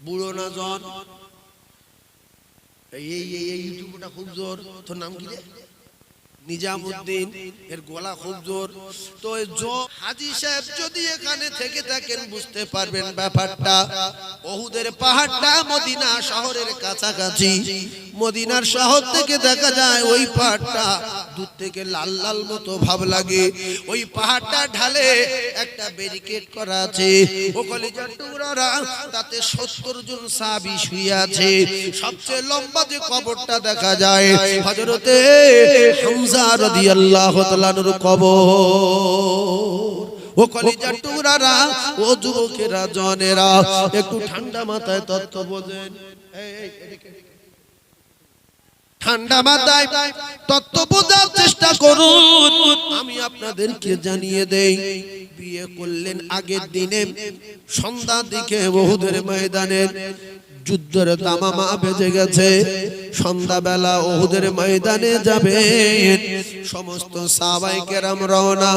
বুড়ো না জন এই ইউটিউবটা খুব জোর। তোর নাম কি রে? নিজামউদ্দিন। এর গলা খুব জোর। তো হাজী সাহেব যদি এখানে থেকে থাকেন বুঝতে পারবেন ব্যাপারটা। ওহুদের পাহাড়টা মদিনা শহরের কাছাকাছি। মদিনার শহর থেকে দেখা যায় ওই পাহাড়টা দূর থেকে লাল লাল মতো ভাব লাগে। ওই পাহাড়টা ঢালে একটা ব্যারিকেড করা আছে। ও কলিজার টুকরারা, তাতে ৭০ জন সাহাবী শুয়ে আছে। সবচেয়ে লম্বা যে কবরটা দেখা যায় হযরতে হামজা রাদিয়াল্লাহু তাআলার কবর। ও কলিজার টুকরারা, ও যুবকেরা, জনেরা, একটু ঠান্ডা মাথায় তত্ত্ব বোঝেন। ঠান্ডা মাথায় তত্ত্ব বোঝার চেষ্টা করুন। আমি আপনাদেরকে জানিয়ে দেই, বিয়ে করলেন আগের দিনে সন্ধ্যার দিকে ওহুদের ময়দানে যুদ্ধের দামামা বেজে গেছে। সন্ধ্যাবেলা ওহুদের ময়দানে যাবে। সমস্ত সাহাবায়ে কেরাম রওনা।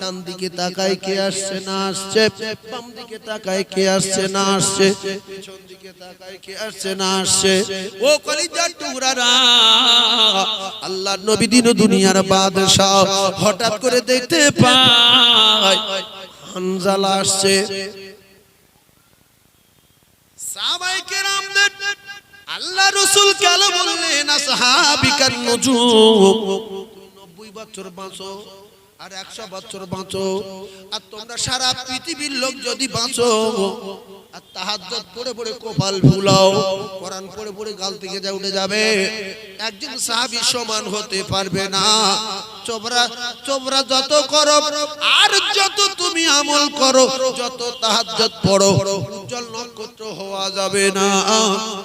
ডান দিকে তাকায় কে আসছে না আসছে, বাম দিকে তাকায় কে আসছে না আসছে, পেছন দিকে তাকায় কে আসছে না আসছে। ও কলিজার টুকরারা, আল্লাহর নবী দিন দুনিয়ার বাদশা হঠাৎ করে দেখতে পায় হানজালা আসছে। সাহাবায়ে কেরামদের আল্লাহ রাসূল কেন বললেন আসহাবিকান নুজুম, 90 বছর বাঁচো আর 100 বছর বাঁচো, আর তোমরা সারা পৃথিবীর লোক যদি বাঁচো আর তাহাজ্জুদ পড়ে পড়ে কপাল ফুলাও, কোরআন পড়ে পড়ে গাল থেকে যা উঠে যাবে, একজন সাহাবী সমান হতে পারবে না। চোবরা যত করো আর যত তুমি আমল করো, যত তাহাজ্জুদ পড়ো, উজ্জ্বল নক্ষত্র হওয়া যাবে না।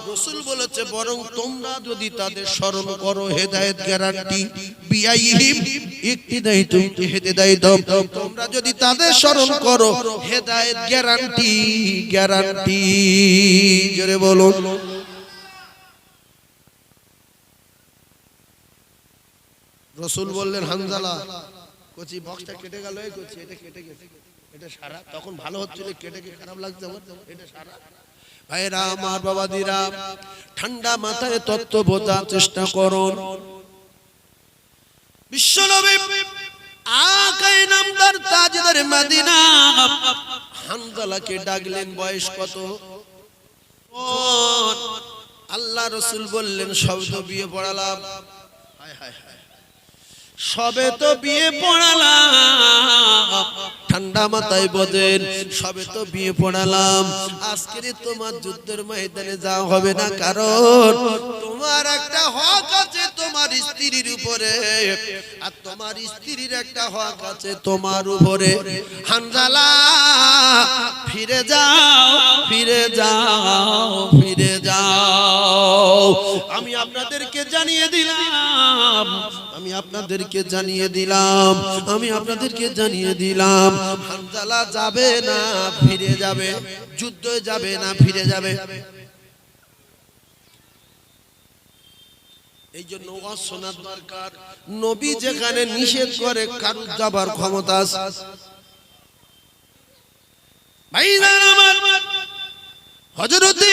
রাসূল বলেছে বরং তোমরা যদি তাদের স্মরণ করো, হেদায়েত গ্যারান্টি বিআইহিম ইকতিদাইতুম হেদায়েত, তোমরা যদি তাদের স্মরণ করো হেদায়েত গ্যারান্টি গ্যারান্টি। জোরে বলুন। রাসূল বললেন হানজালা, কচি বক্সটা কেটে গেল, এই কচি এটা কেটে গেছে, এটা সারা। তখন ভালো হচ্ছিল, কেটে গিয়ে খারাপ লাগছে আমার, এটা সারা। ভাইরা আমার, বাবাদিরা, ঠান্ডা মাথায় তত্ত্ব বোঝার চেষ্টা করুন। বিশ্বনবী আকায়ে নামদার তাজদার মদিনা হানজালাকে ডাকলেন। বয়স কত? আল্লাহ রাসূল বললেন সবে তো বিয়ে পড়ালাম। হায় হায় হায়, সবে তো বিয়ে পড়ালাম। ঠান্ডা মাথায় বোঝেন, সবে তো বিয়ে পড়ালাম। আজকে তোমার যুদ্ধের ময়দানে যাওয়া হবে না, কারণ তোমার একটা হক আছে তোমার স্ত্রীর উপরে, আর তোমার স্ত্রীর একটা হক আছে তোমার উপরে। হানজালা, ফিরে যাও, ফিরে যাও, ফিরে যাও। আমি আপনাদেরকে জানিয়ে দিলাম, আমি আপনাদেরকে জানিয়ে দিলাম, আমি আপনাদেরকে জানিয়ে দিলাম, হানজালা যাবে না, ফিরে যাবে। যুদ্ধে যাবে না, ফিরে যাবে। এই জন্য ওয়াজ শোনার দরকার। নবী যেখানে নিষেধ করে কারুর যাবার ক্ষমতা আছে। ভাইজান আমার, হযরতে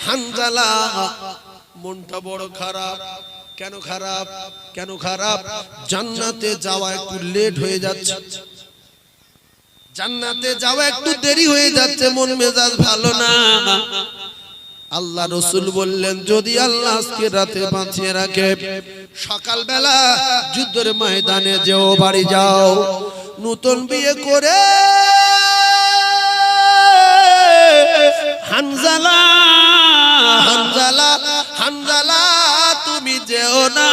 হানজালা মনটা বড় খারাপ। কেন খারাপ? কেন খারাপ? জান্নাতে যাওয়া একটু লেট হয়ে যাচ্ছে, জান্নাতে যাওয়া একটু দেরি হয়ে যাচ্ছে, মন মেজাজ ভালো না। আল্লাহ রাসূল বললেন যদি আল্লাহ আজকে রাতে বাঁচিয়ে রাখে, সকালবেলা যুদ্ধের ময়দানে যেও, বাড়ি যাও, নতুন বিয়ে করে হানজালা, হানজালা, হানজালা তুমি যেও না,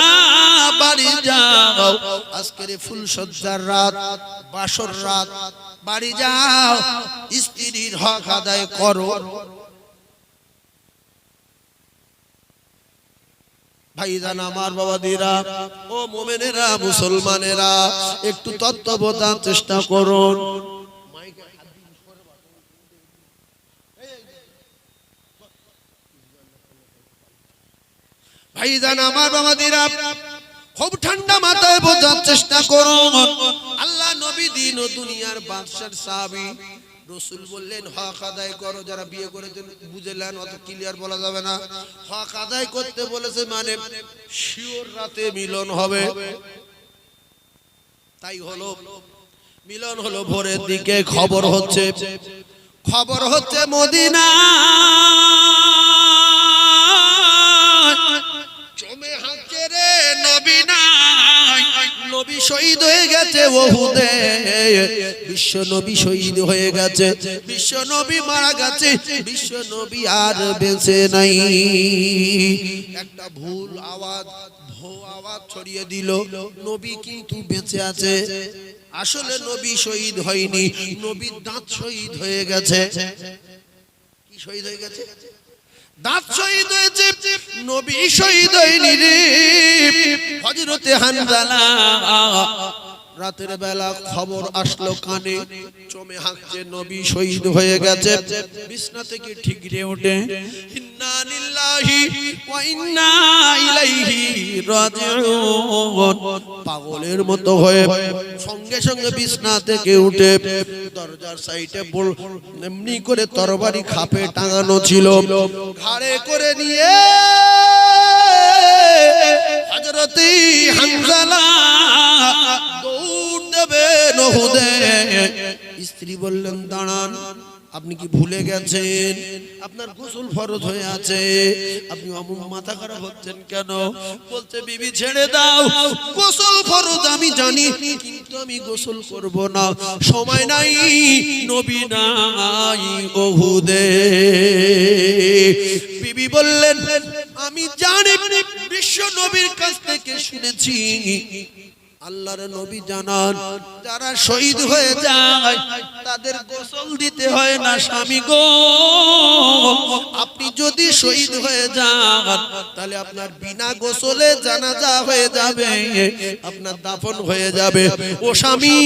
বাড়ি যাও। আজকের ফুলসজ্জার রাত, বাসর রাত, বাড়ি যাও, স্ত্রীর হক আদায় করো। ভাইজান আমার, বাবাদিরা, ও মুমিনেরা, মুসলমানেরা, একটু তত্ত্ব বোঝার চেষ্টা করুন। ভাইজান আমার, বাবাদিরা, খুব ঠান্ডা মাথায় বোঝার চেষ্টা করুন। আল্লাহ নবী দিন ও দুনিয়ার বাদশার সাহাবী রসুল বললেন হক আদায় করো। যারা বিয়ে করেছেন বুঝলেন, অত ক্লিয়ার বলা যাবে না। হক আদায় করতে বলেছে মানে শিওর রাতে মিলন হবে। তাই হলো, মিলন হলো ভোরের দিকে। খবর হচ্ছে মদিনা জমে হাঁকে রে নবী নাই, নবী শহীদ হয়ে গেছে ওহুদে। বিশ্ব নবী শহীদ হয়ে গেছে, বিশ্ব নবী মারা গেছে, বিশ্ব নবী আর বেঁচে নাই। একটা ভুল আওয়াজ ছড়িয়ে দিল, নবী কিন্তু বেঁচে আছে। আসলে নবী শহীদ হয়নি, নবীর দাঁত শহীদ হয়ে গেছে। কি শহীদ হয়ে গেছে? দাঁত শহীদ হয়েছে, নবী শহীদ হয়নি রে। হযরতে হানজালা রাতের বেলা খবর আসলো কানে, চমে হাঁকছে নবী শহীদ হয়ে গেছে। বিছনা থেকে ঠিকরে ওঠে, ইন্না লিল্লাহি ওয়া ইন্না ইলাইহি রাজিউন। পাগলের মতো হয়ে সঙ্গে সঙ্গে বিছনা থেকে উঠে দরজার সাইডে এমনি করে তরবারি খাপে টাঙানো ছিল, ঘাড়ে করে নিয়ে হযরতে হানজালা দৌড় দেবে ওহুদে। স্ত্রী বললেন দাঁড়ান, আপনি কি ভুলে গেছেন আপনার গোসল ফরজ হয়ে আছে? আপনি অমন মাথা খারাপ হচ্ছেন কেন? বলছে বিবি ছেড়ে দাও, গোসল ফরজ আমি জানি, কিন্তু আমি গোসল করব না, সময় নাই, নবী নাই ওহুদে। বিবি বললেন আমি জানি, বিশ্ব নবীর কাছ থেকে শুনেছি, আল্লাহর নবী জানান যারা শহীদ হয়ে যায় তাদের গোসল দিতে হয় না। স্বামী গো, আপনি যদি শহীদ হয়ে যান তাহলে আপনার বিনা গোসলে জানাজা হয়ে যাবে, আপনার দাফন হয়ে যাবে। ও স্বামী,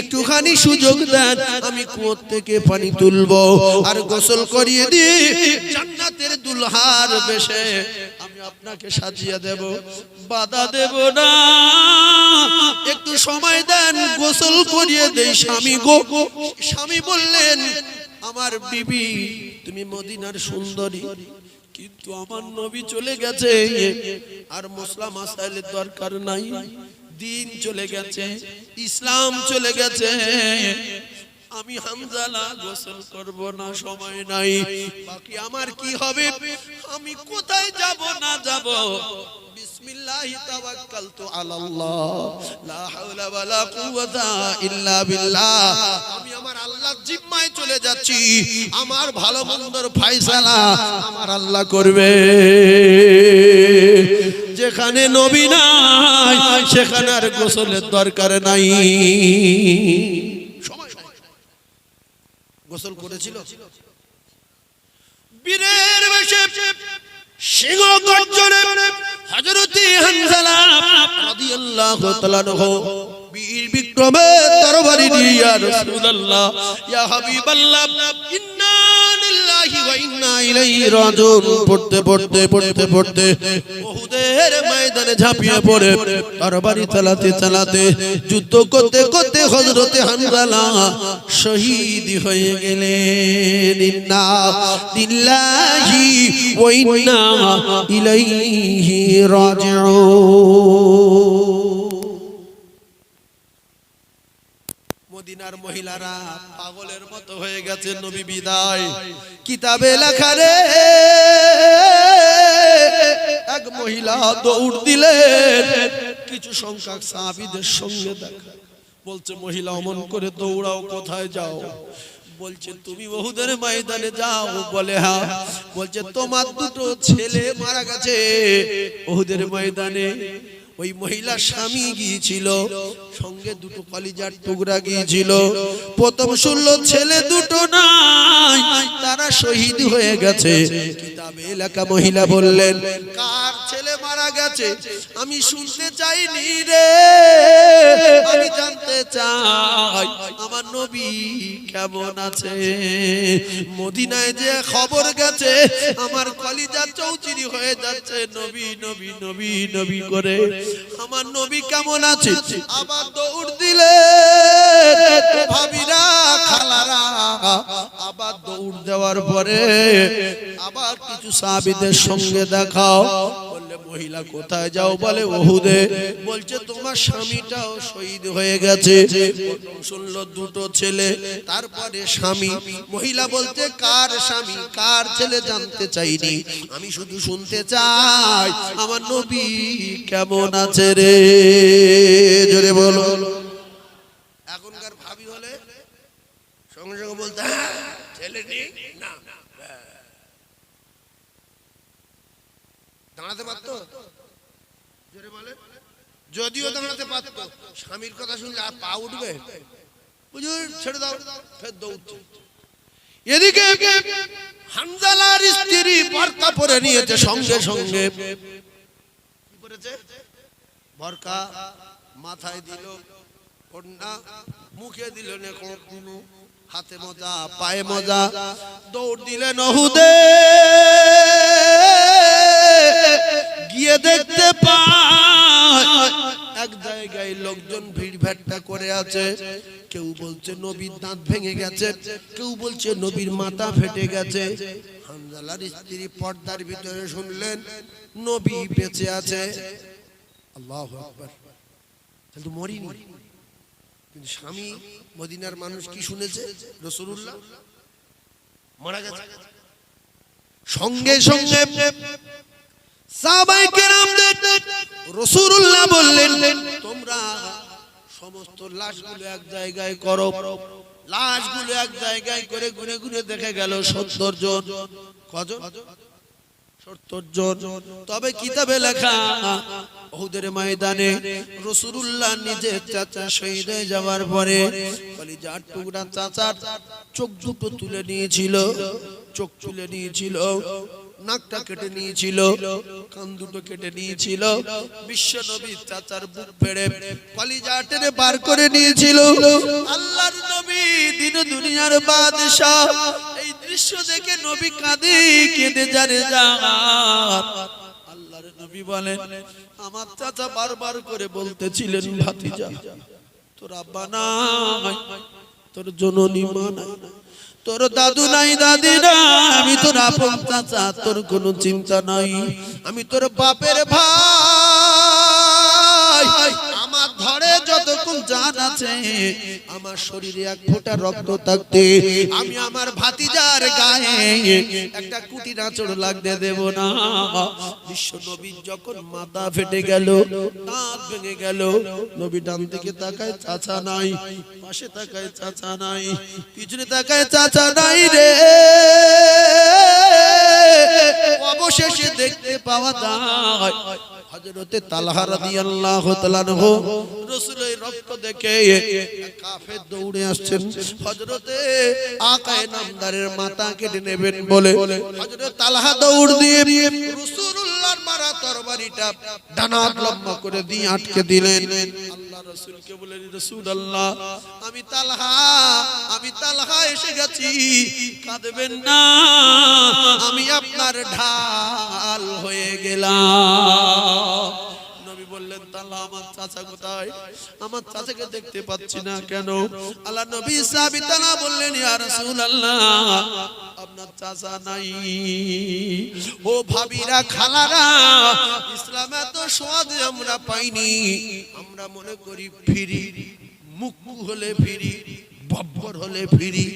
একটুখানি সুযোগ দেন, আমি কুয়ো থেকে পানি তুলবো আর গোসল করিয়ে দিয়ে জান্নাতের দুলহার বেশে আমি আপনাকে সাজিয়ে দেব, বাধা দেব না। একটু সময় দেন, গোসল করিয়ে দেই স্বামী গো। স্বামী বললেন আমার বিবি তুমি মদিনার সুন্দরী, কিন্তু আমার নবী চলে গেছে, আর মশলা মাসাইলের দরকার নাই, দিন চলে গেছে, ইসলাম চলে গেছে, আমি হানজালা গোসল করব না, সময় নাই। বাকি আমার কি হবে? আমি কোথায় যাব না যাব? বিসমিল্লাহি তাওয়াক্কালতু আলাল্লাহ, লা হাওলা ওয়ালা কুওয়াতা ইল্লা বিল্লাহ। আমি আমার আল্লাহর জিম্মায় চলে যাচ্ছি, আমার ভালো মন্দর ফয়সালা আমার আল্লাহ করবে। যেখানে নবী নাই সেখানে আর গোসলের দরকার নাই। গোসল করেছিল বীরের বেশে, সিংহ গর্জনে হযরতে হানজালা রাদিয়াল্লাহু তাআলা আনহু বীর বিক্রমে তরবারি নিয়ে ইয়া রাসূলুল্লাহ ইয়া হাবিবাল্লাহ ইন্না লিল্লাহি ওয়া ইন্না ইলাইহি রাজিউন পড়তে পড়তে পড়তে পড়তে উহুদের ময়দানে ঝাঁপিয়ে পড়ে তরবারি চালাতে চালাতে যুদ্ধ করতে করতে হযরতে হানজালা শহীদ হয়ে গেলেন। ইন্না লিল্লাহি ওয়া ইন্না ইলাইহি রাজিউন। মদিনার মহিলারা পাগলের মতো হয়ে গেছে, নবী বিদায়। কিতাবে লেখা রে এক মহিলা দৌড় দিলেন, কিছু সংখ্যক সাহাবীদের সঙ্গে দেখা। বলছে মহিলা অমন করে দৌড়াও, কোথায় যাও? বলছে তুমি উহুদের ময়দানে যাও। বলে হ্যাঁ। বলছে তোমার দুটো ছেলে মারা গেছে উহুদের ময়দানে। ওই মহিলা স্বামী গিয়েছিল, সঙ্গে দুটো কলিজার টুকরা গিয়েছিল। প্রথম শুনলো ছেলে দুটো নাই, তারা শহীদ হয়ে গেছে। কিতাবে লেখা মহিলা বললেন কার ছেলে মারা গেছে আমি শুনতে চাইনি রে, আমি জানতে চাই আমার নবী কেমন আছে। মদিনায় যে খবর গেছে আমার কলিজা চৌচিরি হয়ে যাচ্ছে, নবী নবী নবী নবী করে আমার নবী কেমন আছে। আবার দৌড় দিলে ভাবিরা খালারা, আবার দৌড় দেওয়ার পরে আবার কিছু সাহাবীদের সঙ্গে দেখাও। বললে মহিলা কোথায় যাও? বলে ওহুদে। বলছে তোমার স্বামীটাও শহীদ হয়ে গেছে। শুনলো দুটো ছেলে, তারপরে স্বামী। মহিলা বলতে কার স্বামী কার ছেলে জানতে চাইনি, আমি শুধু শুনতে চাই আমার নবী কেমন আছে রে। জোরে বলো। এখনকার ভাবি হলে সঙ্গে সঙ্গে বলতে ছেলে নেই না, দাঁড়াতে পারতো? জোরে বলে। যদিও দাঁড়াতে পারতো, স্বামীর কথা শুনলে আর পা উঠবে? হুজুর ছেড়ে দাও, ফের দৌড়ছে। এদিকে হানজালার স্ত্রী বোরকা পরে নিয়েছে, সঙ্গে সঙ্গে কি করেছে? বোরকা মাথায় দিল, ওড়না মুখে দিল, হাতে মোজা পায়ে মোজা, দৌড় দিলেন ওহুদে। গিয়ে দেখতে পায় এক জায়গায় লোকজন ভিড় ভাট্টা করে আছে। কেউ বলছে নবীর দাঁত ভেঙে গেছে, কেউ বলছে নবীর মাথা ফেটে গেছে। হানজালার স্ত্রী পর্দার ভিতরে শুনলেন নবী বেঁচে আছে। আল্লাহু আকবার। কিন্তু মরিনি। কিন্তু স্বামী মদিনার মানুষ কি শুনেছে? রাসূলুল্লাহ মারা গেছে। সঙ্গে সঙ্গে সাহাবায়ে কেরামদের রাসূলুল্লাহ বললেন তোমরা সমস্ত লাশগুলো এক জায়গায় করো। লাশগুলো এক জায়গায় করে ঘুরে ঘুরে দেখে গেল 70 জন। কজন? 70 জন। তবে কিতাবে লেখা উহুদের ময়দানে রাসূলুল্লাহ নিজে চাচা শহীদ হয়ে যাওয়ার পরে কলিজার টুকরা চাচার চোখ দুটো তুলে নিয়েছিল, চোখ তুলে নিয়েছিল, নাকটা কেটে নিয়েছিল, কান দুটো কেটে নিয়েছিল, বিশ্ব নবী চাচার বুক ফেড়ে কলিজা টেনে বার করে নিয়েছিল। আল্লাহর নবী দিন দুনিয়ার বাদশা। এই দৃশ্য দেখে নবী কাঁদে, কেঁদে জানে যা। আল্লাহর নবী বলেন আমার চাচা বারবার করে বলতেছিলেন ভাতিজা তোর আব্বা নাই, তোর জননী মা নাই, তোর দাদু নাই দাদি নাই, আমি তোর আপন চাচা, তোর কোনো চিন্তা নাই, আমি তোর বাপের ভাই। আমার ধরে যতক্ষণ জান আছে, আমার শরীরে এক ফোঁটা রক্ত থাকতে আমি আমার ভাতিজার গায়ে একটা কুটি নাচড় লাগতে দেব না। বিশ্ব নবী যখন মাথা ফেটে গেল, দাঁত ভেঙে গেল, নবী ডান দিকে তাকায় চাচা নাই, পাশে তাকায় চাচা নাই, পিছনে তাকায় চাচা নাই রে। অবশেষে দেখতে পাওয়া যায় হযরতে তালহা রাদিয়াল্লাহু তাআলা আনহু রাসূলের রক্ত দেখে কাফের দৌড়ে আসছেন। হযরতে আকায়ে নামদারের মাথা কেটে নেবেন বলে হযরত তালহা দৌড় দিয়ে রাসূলুল্লাহর মারা তরবারিটা ডানাত লম্বা করে দিয়ে আটকে দিলেন। আল্লাহ রাসূলকে বলেন রাসূলুল্লাহ আমি তালহা এসে গেছি, কাঁদবেন না, আমি আপনার ঢাল হয়ে গেলাম। নবী বললেন তালহা আমার চাচা কোথায়? আমার চাচাকে দেখতে পাচ্ছি না কেন? আল্লাহ নবী সাহাবী তালহা বললেন ইয়া রাসূলুল্লাহ আপনার চাচা নাই। ও ভাবিরা খালারা, ইসলামে তো স্বাদ আমরা পাইনি, আমরা মনে করি ফ্রি, মুক্তু হলে ফ্রি, বব্বর হলে ফ্রি,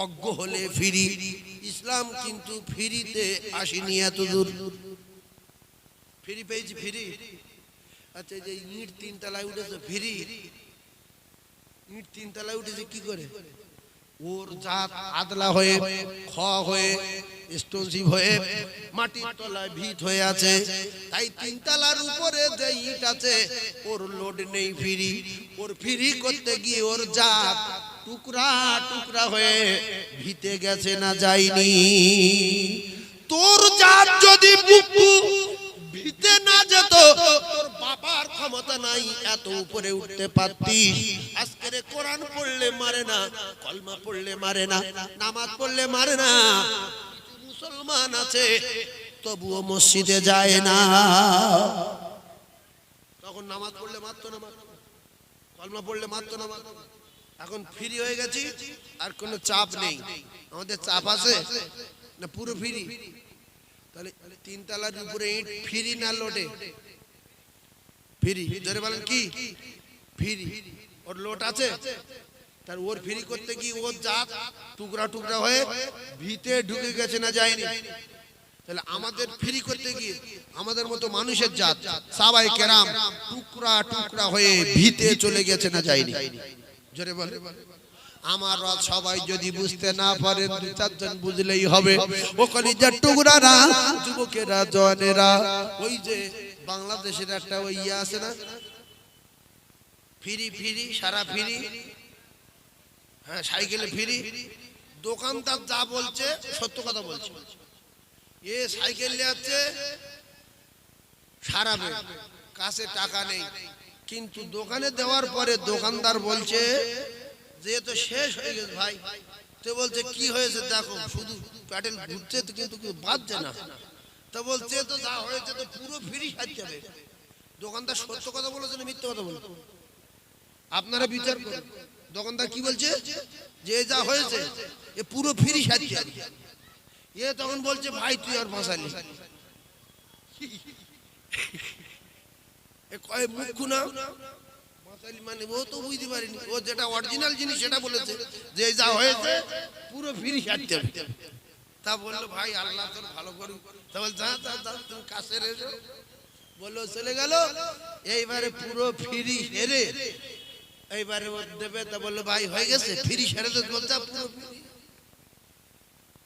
অজ্ঞ হলে ফ্রি। ইসলাম কিন্তু ফ্রিতে আসেনি এত দূর। ফ্রি পেয়েছি ফ্রি। আচ্ছা যে ইট 3 তলায় উঠেছে ফ্রি, ইট 3 তলায় উঠেছে কি করে? ওর জাত আদলা হয়ে খ হয়ে স্টোনশিপ হয়ে মাটির তলায় ভিত হয়ে আছে, তাই 3 তলার উপরে যে ইট আছে ওর লোড নেই ফ্রি। ওর ফ্রি করতে গিয়ে ওর জাত টুকরা টুকরা হয়ে ভিতে গেছে না যায়নি। তোর জাত যদি ভিতে না যেত তোর বাবার ক্ষমতা নাই এত উপরে উঠতে পারতিস। আজকের কোরআন পড়লে মারে না, কলমা পড়লে মারে না, নামাজ পড়লে মারে না। মুসলমান আছে তবুও মসজিদে যায় না। তখন নামাজ পড়লে মারতো না, কলমা পড়লে মারতো না। এখন ফ্রি হয়ে গেছি, আর কোনো চাপ নেই। আমাদের চাপ আছে না, পুরো ফ্রি। তাহলে 3 তলার উপরে ইট ফ্রি না লোডে? ফ্রি। জোরে বলেন কি ফ্রি? ওর লোড আছে? তার ওর ফ্রি করতে কি ওর জাত টুকরা টুকরা হয়ে ভিতে ঢুকে গেছে না যায়নি? তাহলে আমাদের ফ্রি করতে গিয়ে আমাদের মতো মানুষের জাত সাহাবায়ে কেরাম টুকরা টুকরা হয়ে ভিতে চলে গেছে না যায়নি? জোরে বলে। আমার সবাই যদি বুঝতে না পারেন, 2-4 জন বুঝলেই হবে। ও কলিজার টুকরারা, যুবকেরা, জওয়ানেরা, ওই যে বাংলাদেশের একটা ওই আছে না, ফ্রি ফ্রি সারা ফ্রি, হ্যাঁ সাইকেলে ফ্রি। দোকানদার যা বলছে সত্য কথা বলছে। এ সাইকেল নিয়ে সারাবে, কাছে টাকা নেই, কিন্তু দোকানে দেওয়ার পরে দোকানদার বলছে যে তো শেষ হয়ে গেছে ভাই। তো বলছে কি হয়েছে দেখো, শুধু প্যাডেল ঘুরছে তো কিন্তু কেউ বাজছে না। তো বলছে তো যা হয়েছে তো পুরো ফ্রি সাজ যাবে। দোকানদার সত্য কথা বলেছে না মিথ্যে কথা বলেছে? আপনারা বিচার করুন। দোকানদার কি বলছে? যে যা হয়েছে এ পুরো ফ্রি সাজ যাবে। এ তখন বলছে ভাই তুই আর ভাসালি, এ কয় মুখ না মানে ও তো বুঝতে পারিনি। ও যেটা অরিজিনাল জিনিস সেটা বলেছে যে যা হয়েছে পুরো ফ্রি সারতে হবে। তা বললো ভাই আল্লাহ তোর ভালো করুক। তা বল যা যা যা তুমি কাছে এসো। বললো চলে গেল। এইবারে পুরো ফ্রি সেরে এইবারে ও দেবে। তা বললো ভাই হয়ে গেছে ফ্রি সেরে তো বলছে পুরো ফ্রি।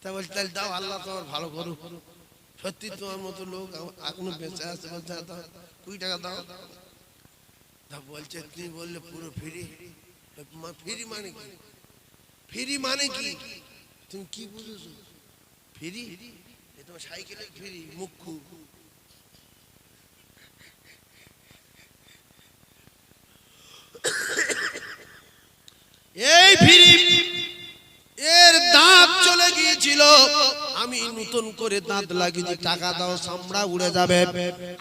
তা বলছে তাহলে দাও আল্লাহ তোমার ভালো করুক। সত্যি তোমার মতো লোক এখনো বেঁচে আছে। বলছে 20 টাকা দাও। বলছে তুমি বললে পুরো ফ্রি। ফ্রি মানে কি? ফ্রি মানে কি তুমি কি বুঝেছো? ফ্রি তোমার সাইকেলে ফ্রি মুখ্যু। এই ফ্রি এর দাঁত চলে গিয়েছিল, আমি নতুন করে দাঁত লাগিয়ে টাকা দাও চামড়া উড়ে যাবে।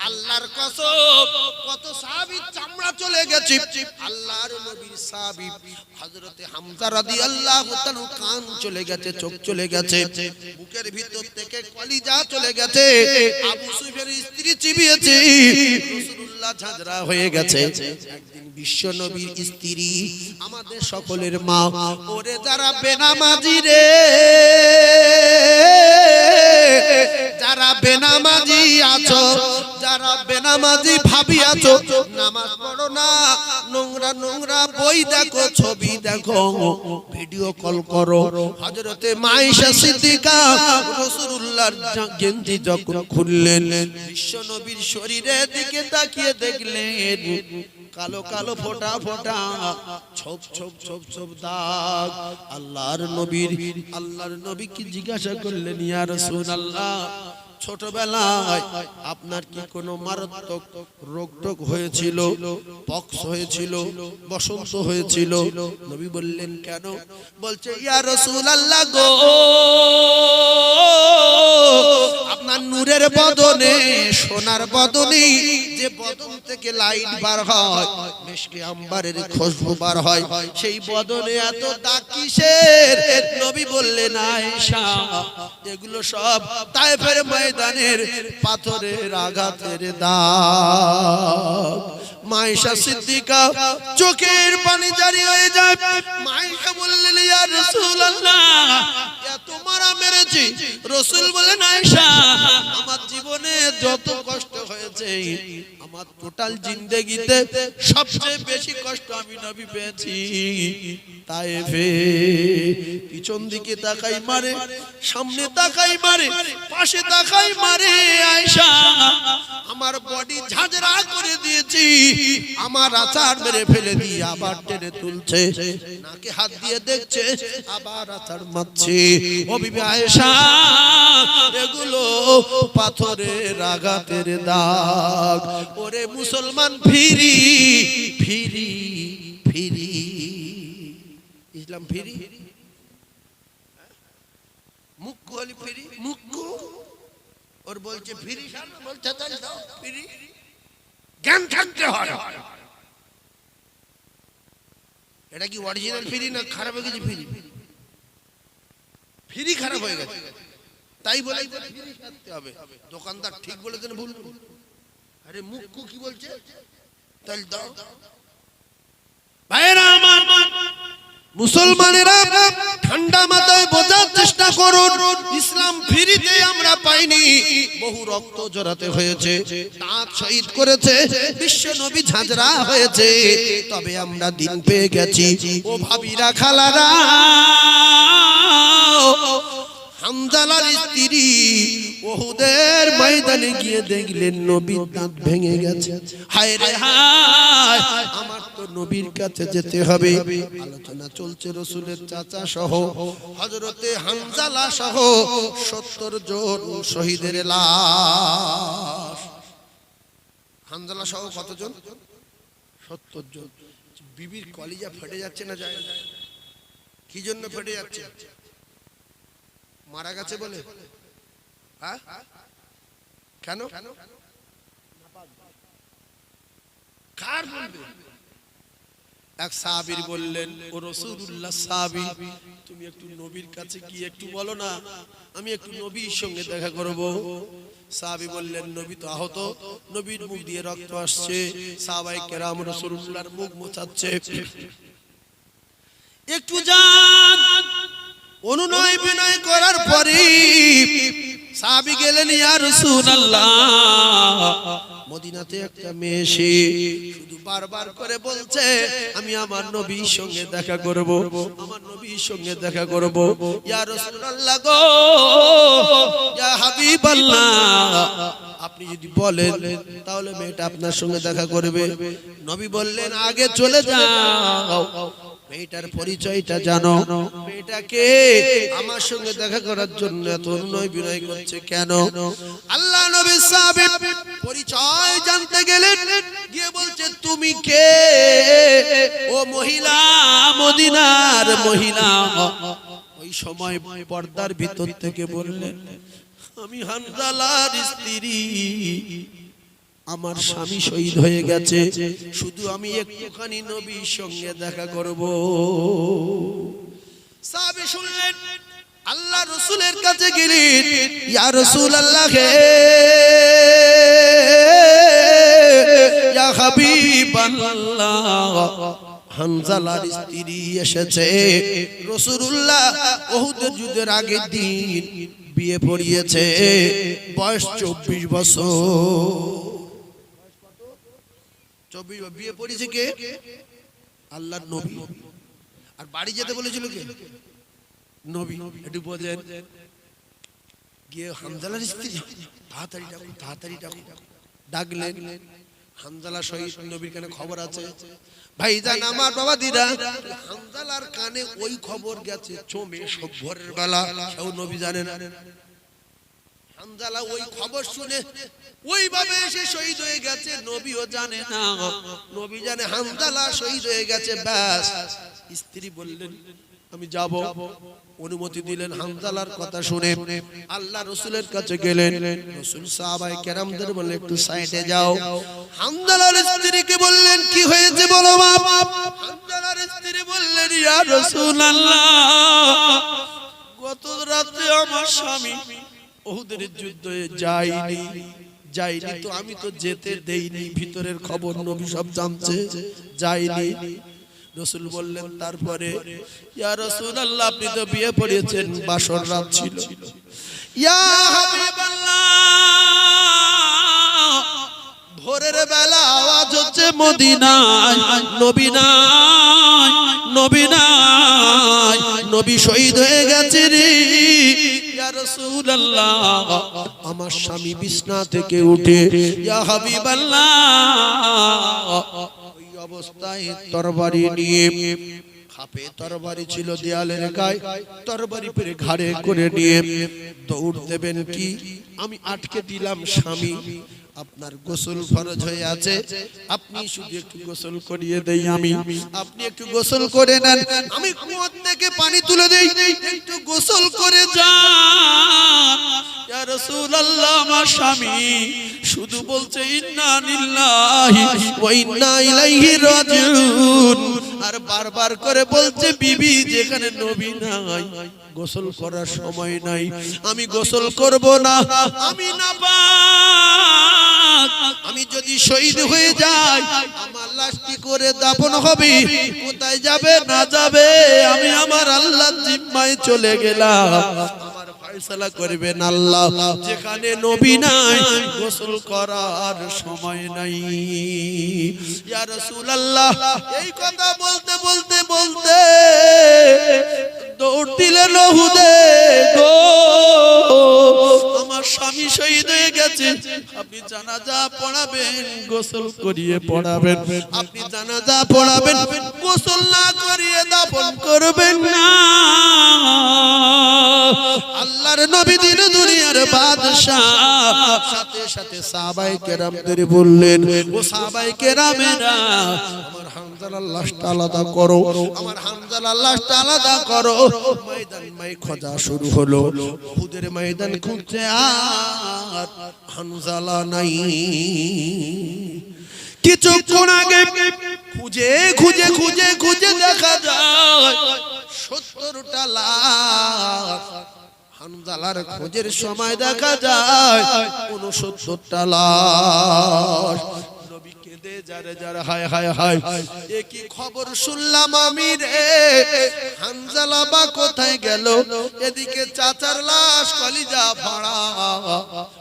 আল্লাহর কসম কত সাহাবীর চামড়া চলে গেছে। আল্লাহর নবীর সাহাবী হযরতে হামজা রাদিয়াল্লাহু তাআলা কান চলে গেছে, চোখ চলে গেছে, বুকের ভিতর থেকে কলিজা চলে গেছে। আবু সুফিয়ানের স্ত্রী চিবিয়েছে, রাসূলুল্লাহ ঝাঁঝরা হয়ে গেছে। একদিন বিশ্ব নবীর স্ত্রী আমাদের সকলের মা, ওরে যারা বেনামাজি রে, যারা বেনামাজি আছো, যারা বেনামাজি ভাবি আছো, নামাজ পড়ো না, নোংরা নোংরা বই দেখো, ছবি দেখো, ভিডিও কল করো। হযরতে মায়েশা সিদ্দিকা রাসূলুল্লাহর গেঞ্জি যখন খুললেন, বিশ্ব নবীর শরীরের দিকে তাকিয়ে দেখলেন কালো কালো ফোঁটা ফোঁটা ছোপ ছোপ ছোপ ছোপ দাগ। আল্লাহর নবী কি জিজ্ঞাসা করলেন, ইয়া রাসূলুল্লাহ ছোটবেলায় আপনার কি কোনো মারাত্মক রোগ টোগ হয়েছিল, পক্স হয়েছিল, বসন্ত হয়েছিল? নবী বললেন কেন? বলছে ইয়া রাসূলুল্লাহ গো, আপনার নূরের বদনে, সোনার বদনে যে বদন থেকে লাইট বার হয়, মিশকে আম্বারের খুশবু বার হয়, সেই বদনে এত দাগ কিসের? নবী বললেন আয়েশা এগুলো সব তায়েফের ময়দানের পাথরের আঘাতের দাগ। মায়েশা সিদ্দিকা চোখের পানি জারি হয়ে যায়। মায়েশা বললেন ইয়া রাসূলুল্লাহ এত মারা মেরেছি। রাসূল বলেন আয়েশা আমার জীবনে যত কষ্ট হয়েছে, আমার টোটাল জিন্দেগিতে সবচেয়ে বেশি কষ্ট আমি নবী পেয়েছি তায়েফে। পিছন দিকে তাকাই মারে, সামনে তাকাই মারে, পাশে তাকাই মারে। আয়েশা আমার বডি ঝাঁঝরা করে দিয়েছি, আমার আচার মেরে ফেলে দিয়ে আবার টেনে তুলছে, নাকে হাত দিয়ে দেখছে, আবার আচার মারছে। ও বিবি আয়েশা এগুলো পাথরের আঘাতের দাগ। ওরে মুসলমান ফিরি ফিরি ফিরি, ইসলাম ফিরি, মুক্কু আলী ফিরি, মুক্কু ওর বলছে ফিরি, বলছে তাই দাও ফিরি। জ্ঞান থাকতে হয়। এটা কি অরিজিনাল ফিরি না খারাপ হয়ে গেছে? ফিরি ফিরি খারাপ হয়ে গেছে, তাই বলে ফিরি থাকতে হবে। দোকানদার ঠিক বলেছেন ভুল? আরে মুক্কু কি বলছে? তাই দাও। ভাইরা আমার, মুসলমানেরা ঠান্ডা মাথায় বোঝার চেষ্টা করুন, ইসলাম ফ্রিতে আমরা পাইনি, বহু রক্ত জড়াতে হয়েছে, দাঁত শহীদ করেছে, বিশ্ব নবী ঝাঁঝরা হয়েছে, তবে আমরা দিন পেয়ে গেছি। ও ভাবিরা খালারা, হামজালার স্ত্রী ওহুদের ময়দানে গিয়ে দেখলেন নবীর দাঁত ভেঙে গেছে। হায় রে হায়, আমার তো নবীর কাছে যেতে হবে। আলোচনা চলছে রাসূলের চাচা সহ হযরতে হামজালা সহ 70 জন শহীদের লাশ। হামজালা সহ কতজন? 70 জন। বিবির কলিজা ফেটে যাচ্ছে না যায়? কি জন্য ফেটে যাচ্ছে? মারা গেছে বলে? হ্যাঁ, কেন? কার বলবে? এক সাহাবীর বললেন, ও রাসূলুল্লাহ সাহাবী, তুমি একটু নবীর কাছে গিয়ে একটু বলো না, আমি একটু নবীর সঙ্গে দেখা করব। সাহাবী বললেন, নবী তো আহত, নবীর মুখ দিয়ে রক্ত আসছে, সাহাবায়ে কেরাম রাসূলুল্লাহর মুখ মোছাচ্ছে, একটু যান। অনুনয় বিনয় করার পরে সাহাবী গেলেন, ইয়া রাসূলুল্লাহ, মদিনাতে একটা মেয়ে এসে শুধু বারবার করে বলছে আমি আমার নবীর সঙ্গে দেখা করব, আমার নবীর সঙ্গে দেখা করব। ইয়া রাসূলুল্লাহ গো, ইয়া হাবিবাল্লাহ, আপনি যদি বলেন তাহলে মেয়েটা আপনার সঙ্গে দেখা করবে। নবী বললেন, আগে চলে যাও, মেয়েটার পরিচয়টা জানো, মেয়েটাকে আমার সঙ্গে দেখা করার জন্য এত অনুনয় বিনয় করছে কেন? আল্লাহ নবী সাহাবী পরিচয় জানতে গেলেন, গিয়ে বলছে, তুমি কে? ও মহিলা, মদিনার মহিলা। ওই সময় পর্দার ভিতর থেকে বললেন, আমি হানজালার স্ত্রী, আমার স্বামী শহীদ হয়ে গেছে, শুধু আমি একটুখানি নবীর সঙ্গে দেখা করব। সাহাবী শুনলেন, আল্লাহ রাসূলের কাছে গেলেন, ইয়া রাসূলুল্লাহ হে, ইয়া হাবিবাল্লাহ, হানজালার স্ত্রী এসেছে। রাসূলুল্লাহ উহুদের যুদ্ধের আগের দিন বিয়ে পড়িয়েছে, বয়স 24 বছর। 24 বিয়ে পড়িয়েছে কে? আল্লাহর নবী। আর বাড়ি যেতে বলেছিল কে? নবী। একটু বলেন, গিয়ে হামজালার স্ত্রী, তাড়াতাড়ি ডাকো, তাড়াতাড়ি ডাকো। ডাকলেন, হামজালা শহীদ, নবীর কানে খবর আছে। ভাইজান আমার বাবা দিরা, হামজালার কানে ওই খবর গেছে চমে ভোরের বেলা, কেউ নবী জানে না। হামজালা ওই খবর শুনে ওইভাবে এসে শহীদ হয়ে গেছে, নবীও জানে না। নবী জানে হামজালা শহীদ হয়ে গেছে, ব্যাস। স্ত্রী বললেন, আমি যাব। অনুমতি দিলেন। হামজালার কথা শুনে আল্লাহ রাসূলের কাছে গেলেন। রাসূল সাহাবায়ে কেরামদের বললেন, একটু সাইডে যাও। হামজালার স্ত্রীকে বললেন, কি হয়েছে বলো মা? হামজালার স্ত্রী বললেন, ইয়া রাসূলুল্লাহ, গত রাতে আমার স্বামী উহুদের যুদ্ধে যাইনি তো, আমি তো যেতে দেইনি, ভিতরের খবর নবী সব জানছে, যাইনি। রাসূল বললেন, তারপরে? ইয়া রাসূলুল্লাহ, আপনি তো বিয়ে পড়িয়েছেন, বাসর রাত ছিল। ইয়া হাবিবাল্লাহ, ভোরের বেলা আওয়াজ হচ্ছে মদিনায় নবী নাই, নবী নাই, নবী শহীদ হয়ে গেছে রে। ইয়া রাসূলুল্লাহ, আমার স্বামী বিছনা থেকে উঠে, ইয়া হাবিবাল্লাহ, ওই অবস্থায় তরবারি নিয়ে হাতে তরবারি ছিল দেয়ালের গায়ে তরবারি পেরে ঘাড়ে করে নিয়ে দৌড় দেবেন কি আমি আটকে দিলাম স্বামী আপনার গোসল ফরজ হয়ে আছে আপনি শুধু একটু গোসল করিয়ে দেই আমি আপনি একটু গোসল করে নেন আমি কুয়ো থেকে পানি তুলে দেই একটু গোসল করে যান ইয়া রাসূলুল্লাহ আমার স্বামী শুধু বলছে ইন্না লিল্লাহি ওয়া ইন্না ইলাইহি রাজিউন আর বারবার করে বলছে বিবি যেখানে নবী নাই গোসল করার সময় নাই আমি গোসল করব না আমি নাপাক আমি যদি শহীদ হয়ে যাই আমার লাশ কি করে দাফন হবে কোথায় যাবে না যাবে আমি আমার আল্লাহর জিম্মায় চলে গেলাম আমার ফয়সালা করবেন আল্লাহ যেখানে নবী নাই গোসল করার সময় নাই ইয়া রাসূলুল্লাহ এই কথা বলতে বলতে বলতে দৌড় দিলেন উহুদে গো আমার স্বামী শহীদ হয়ে গেছে আপনি জানাজা পড়াবেন গোসল করিয়ে পড়াবেন আপনি জানাজা পড়াবেন গোসল না করিয়ে দাফন করবেন না আল্লাহর নবী দিন দুনিয়ার বাদশা সাথে সাথে সাহাবায়ে কেরামদের বললেন ও সাহাবায়ে কেরামেরা আমার হামজালার লাশটা আলাদা করো আমার হামজালার লাশটা আলাদা করো ময়দান মাই খোঁজা শুরু হলো উহুদের ময়দান খুঁজছে আর হামজালা নাই কিছুক্ষণ আগে খুঁজে খুঁজে খুঁজে খুঁজে দেখা যায় 70টা লাশ হামজালার খোঁজের সময় দেখা যায় 69টা লাশ নবী কেঁদে যারে যারে হায় হায় হায় একই খবর শুনলাম আমি রে হামজালা বা কোথায় গেল এদিকে চাচার লাশ কলিজা ফাড়া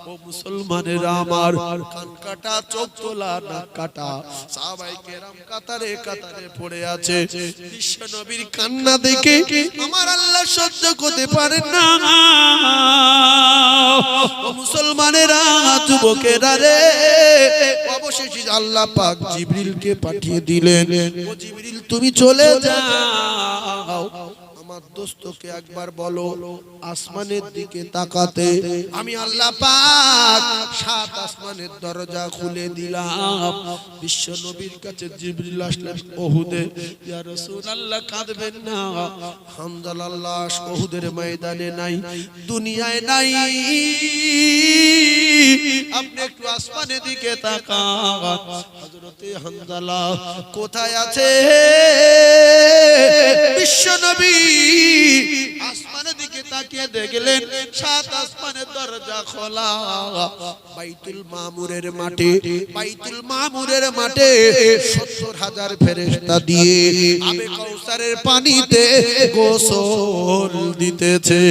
ও মুসলমানেরা আমার কান কাটা চোখ তোলা নাক কাটা সাহাবায়ে কেরাম কাতারে কাতারে পড়ে আছে বিশ্ব নবীর কান্না দেখে আমার আল্লাহ সহ্য করতে পারেন না ও মুসলমানেরা যুবকেরা রে অবশেষে আল্লাহ পাক জিবরিলকে পাঠিয়ে দিলেন ও জিবরিল তুমি চলে যাও আমার দোস্তকে একবার বলো আসমানের দিকে তাকাতে আমি আল্লাহ পাক 7 আসমানের দরজা খুলে দিলাম বিশ্ব নবীর কাছে জিবরিল আসলেন উহুদে ইয়া রাসূলুল্লাহ কাঁদবেন না হামজালার লাশ উহুদের ময়দানে নাই দুনিয়ায় নাই আপনি একটু আসমানের দিকে তাকান হযরতে হামজালা কোথায় আছে বিশ্ব নবী আসমানের দিকে তাকিয়ে দেখলেন 7 আসমানের দরজা খোলা বাইতুল মামুরের মাঠে বাইতুল মামুরের মাঠে 70,000 ফেরেশতা দিয়ে আবে কাউসারের পানিতে গোসল দিতেছে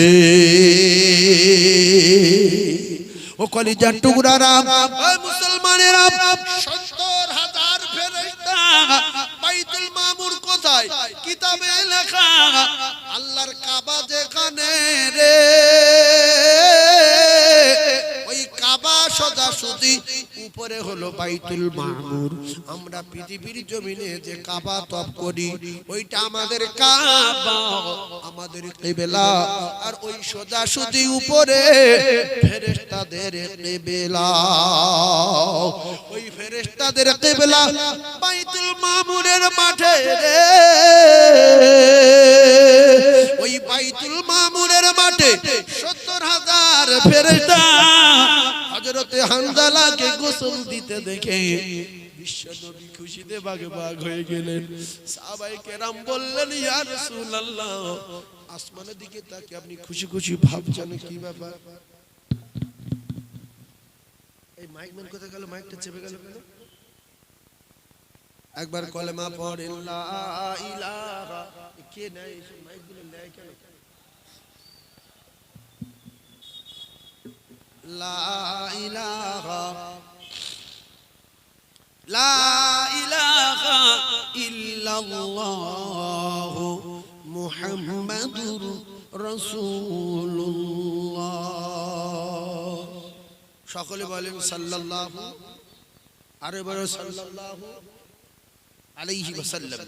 ও কলিজার টুকরারা ও মুসলমানেরা 70,000 ফেরেশতা বাইতুল মামুর কোথায় কিতাবে লেখা আল্লাহর কাবা যেখানে রে ওই কাবা সোজাসুজি উপরে হলো বাইতুল মামুর আমরা পৃথিবীর জমিনে যে কাবা তপ করি ওইটা আমাদের কাবা আমাদের কিবলা আর ওই সোজাসুজি উপরে ফেরেশতাদের কিবলা ওই ফেরেশতাদের কিবলা বাইতুল মামুরের মাঠে রে ওই বাইতুল মামুরের মাঠে 70,000 ফেরেশতা হযরতে হামজালাকে গোসল দিতে দেখে বিশ্ব নবী খুশিতে বাগে বাগ হয়ে গেলেন সাহাবায়ে কেরাম বললেন ইয়া রাসূলুল্লাহ আসমানের দিকে তাকিয়ে আপনি খুশি খুশি ভাবছেন কি ব্যাপার এই মাইক ম্যান কোথায় গেল মাইকটা চেপে গেল কেন একবার কলেমা পড়েন লা ইলাহা কে নাই মাইকগুলো নেয় কেন লা ইলাহা ইল্লাল্লাহ মুহাম্মাদুর রাসূলুল্লাহ সকলে বলেন সাল্লাল্লাহু আরে বড় সাল্লাল্লাহু আলাইহি ওয়াসাল্লাম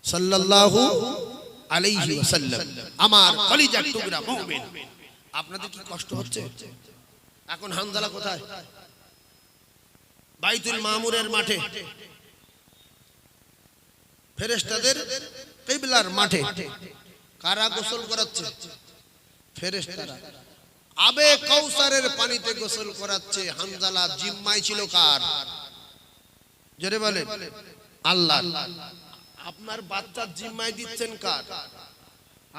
সাল্লাল্লাহু আলাইহি ওয়াসাল্লাম। আমার কলিজার টুকরা মুমিন, আপনাদের কি কষ্ট হচ্ছে? এখন হানজালা কোথায়? বাইতুল মামুরের মাঠে, ফেরেশতাদের কিবলার মাঠে। কারা গোসল করাচ্ছে? ফেরেশতারা। আবে কাউসারের পানিতে গোসল করাচ্ছে। হানজালা জিম্মায় ছিল কার? জোরে বলেন। আল্লাহ। আপনার বাচ্চার জিম্মায় দিচ্ছেন কার?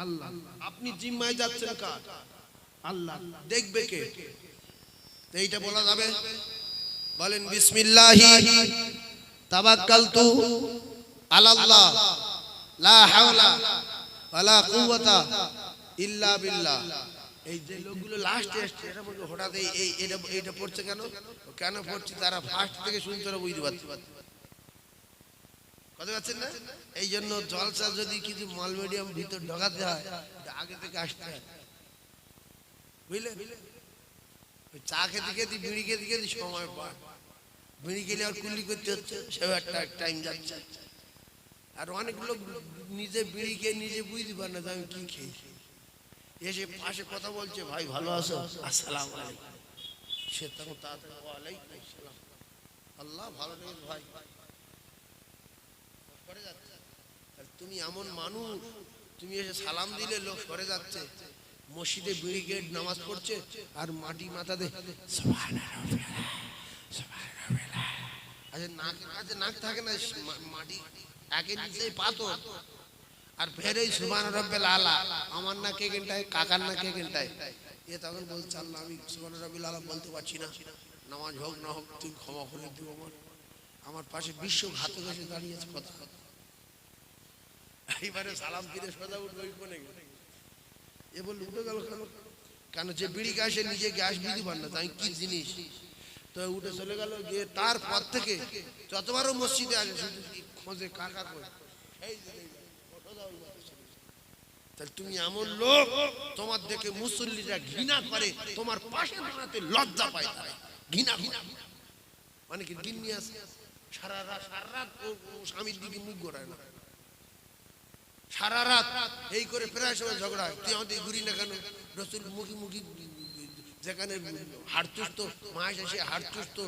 আল্লাহ। আপনি জিম্মায় যাচ্ছেন কার? আল্লাহ। দেখবে কে? এইটা বলা যাবে? বলেন বিসমিল্লাহি তাওয়াক্কালতু আলাল্লাহ লা হাওলা ওয়ালা কুওয়াতা ইল্লা বিল্লাহ। এই যে লোকগুলো লাস্টে আসছে, এরা বলবে হঠাৎ এই এটা পড়ছে কেন? কেন পড়ছে তারা ফার্স্ট থেকে শুনতে হবে, বুঝতে পারছে। কথা পাচ্ছেন না? এই জন্য জলসা যদি কিছু মাল মিডিয়াম ভিতর ঢোকাতে হয়, আগে থেকে আসতে হয়, বুঝলেন? চা খেতে খেতে বিড়ি খেতে খেতে সময় পায়, বিড়ি খেলে আর কুল্লি করতে হচ্ছে, সেও একটা টাইম যাচ্ছে। আর অনেক লোক নিজে বিড়ি খেয়ে নিজে বুঝতে পারে না যে আমি কি খেয়েছি। এসে পাশে কথা বলছে, ভাই ভালো আছো? আসসালামু আলাইকুম। সে তখন তাড়াতাড়ি ওয়ালাইকুম আসসালাম। আল্লাহ ভালো রেখেছে ভাই। তুমি এমন মানুষ, তুমি এসে সালাম দিলে লোক সরে যাচ্ছে, মসজিদে বিড়ি গেট নামাজ পড়ছে আর মাটি মাথা দে আচ্ছা নাক থাকে না, মাটি একে নিচে পাথর আর ফেরে সুবহান রাব্বিল আলা। আমার না কে কেনটায়, কাকার না কে কেনটায়। এ তখন বলছে আল্লাহ আমি সুবহান রাব্বিল আলা বলতে পারছি না, নামাজ হোক না হোক তুই ক্ষমা করে দিও। আমার পাশে বিশ্বঘাতক এসে দাঁড়িয়ে আছে, কথা এইবারে সালাম ফিরে সোজা উঠবে ওই কোণে। এ বলল উঠে গেল কেন? কেন যে বিড়ি গাছে নিজে গ্যাস বিধি পান না, তাই কি জিনিস? তো উঠে চলে গেল। গিয়ে তারপর থেকে যতবারও মসজিদে আসে শুধু খোঁজে কাকা কই। তাহলে তুমি এমন লোক, তোমার দেখে মুসল্লিরা ঘৃণা করে, তোমার পাশে দাঁড়াতে লজ্জা পায়, তারা ঘৃণা ঘৃণা। মানে কি গিন্নি আছে সারা রাত স্বামীর দিকে মুখ ঘোরায় না, সারা রাত এই করে প্রায় সময় ঝগড়া হয়। তুই আমাদের ঘুরি না কেন? রসুল মুখী মুখী যেখানে হাড়তুস্ত মায়েশা, সে হাড়তুস্ত।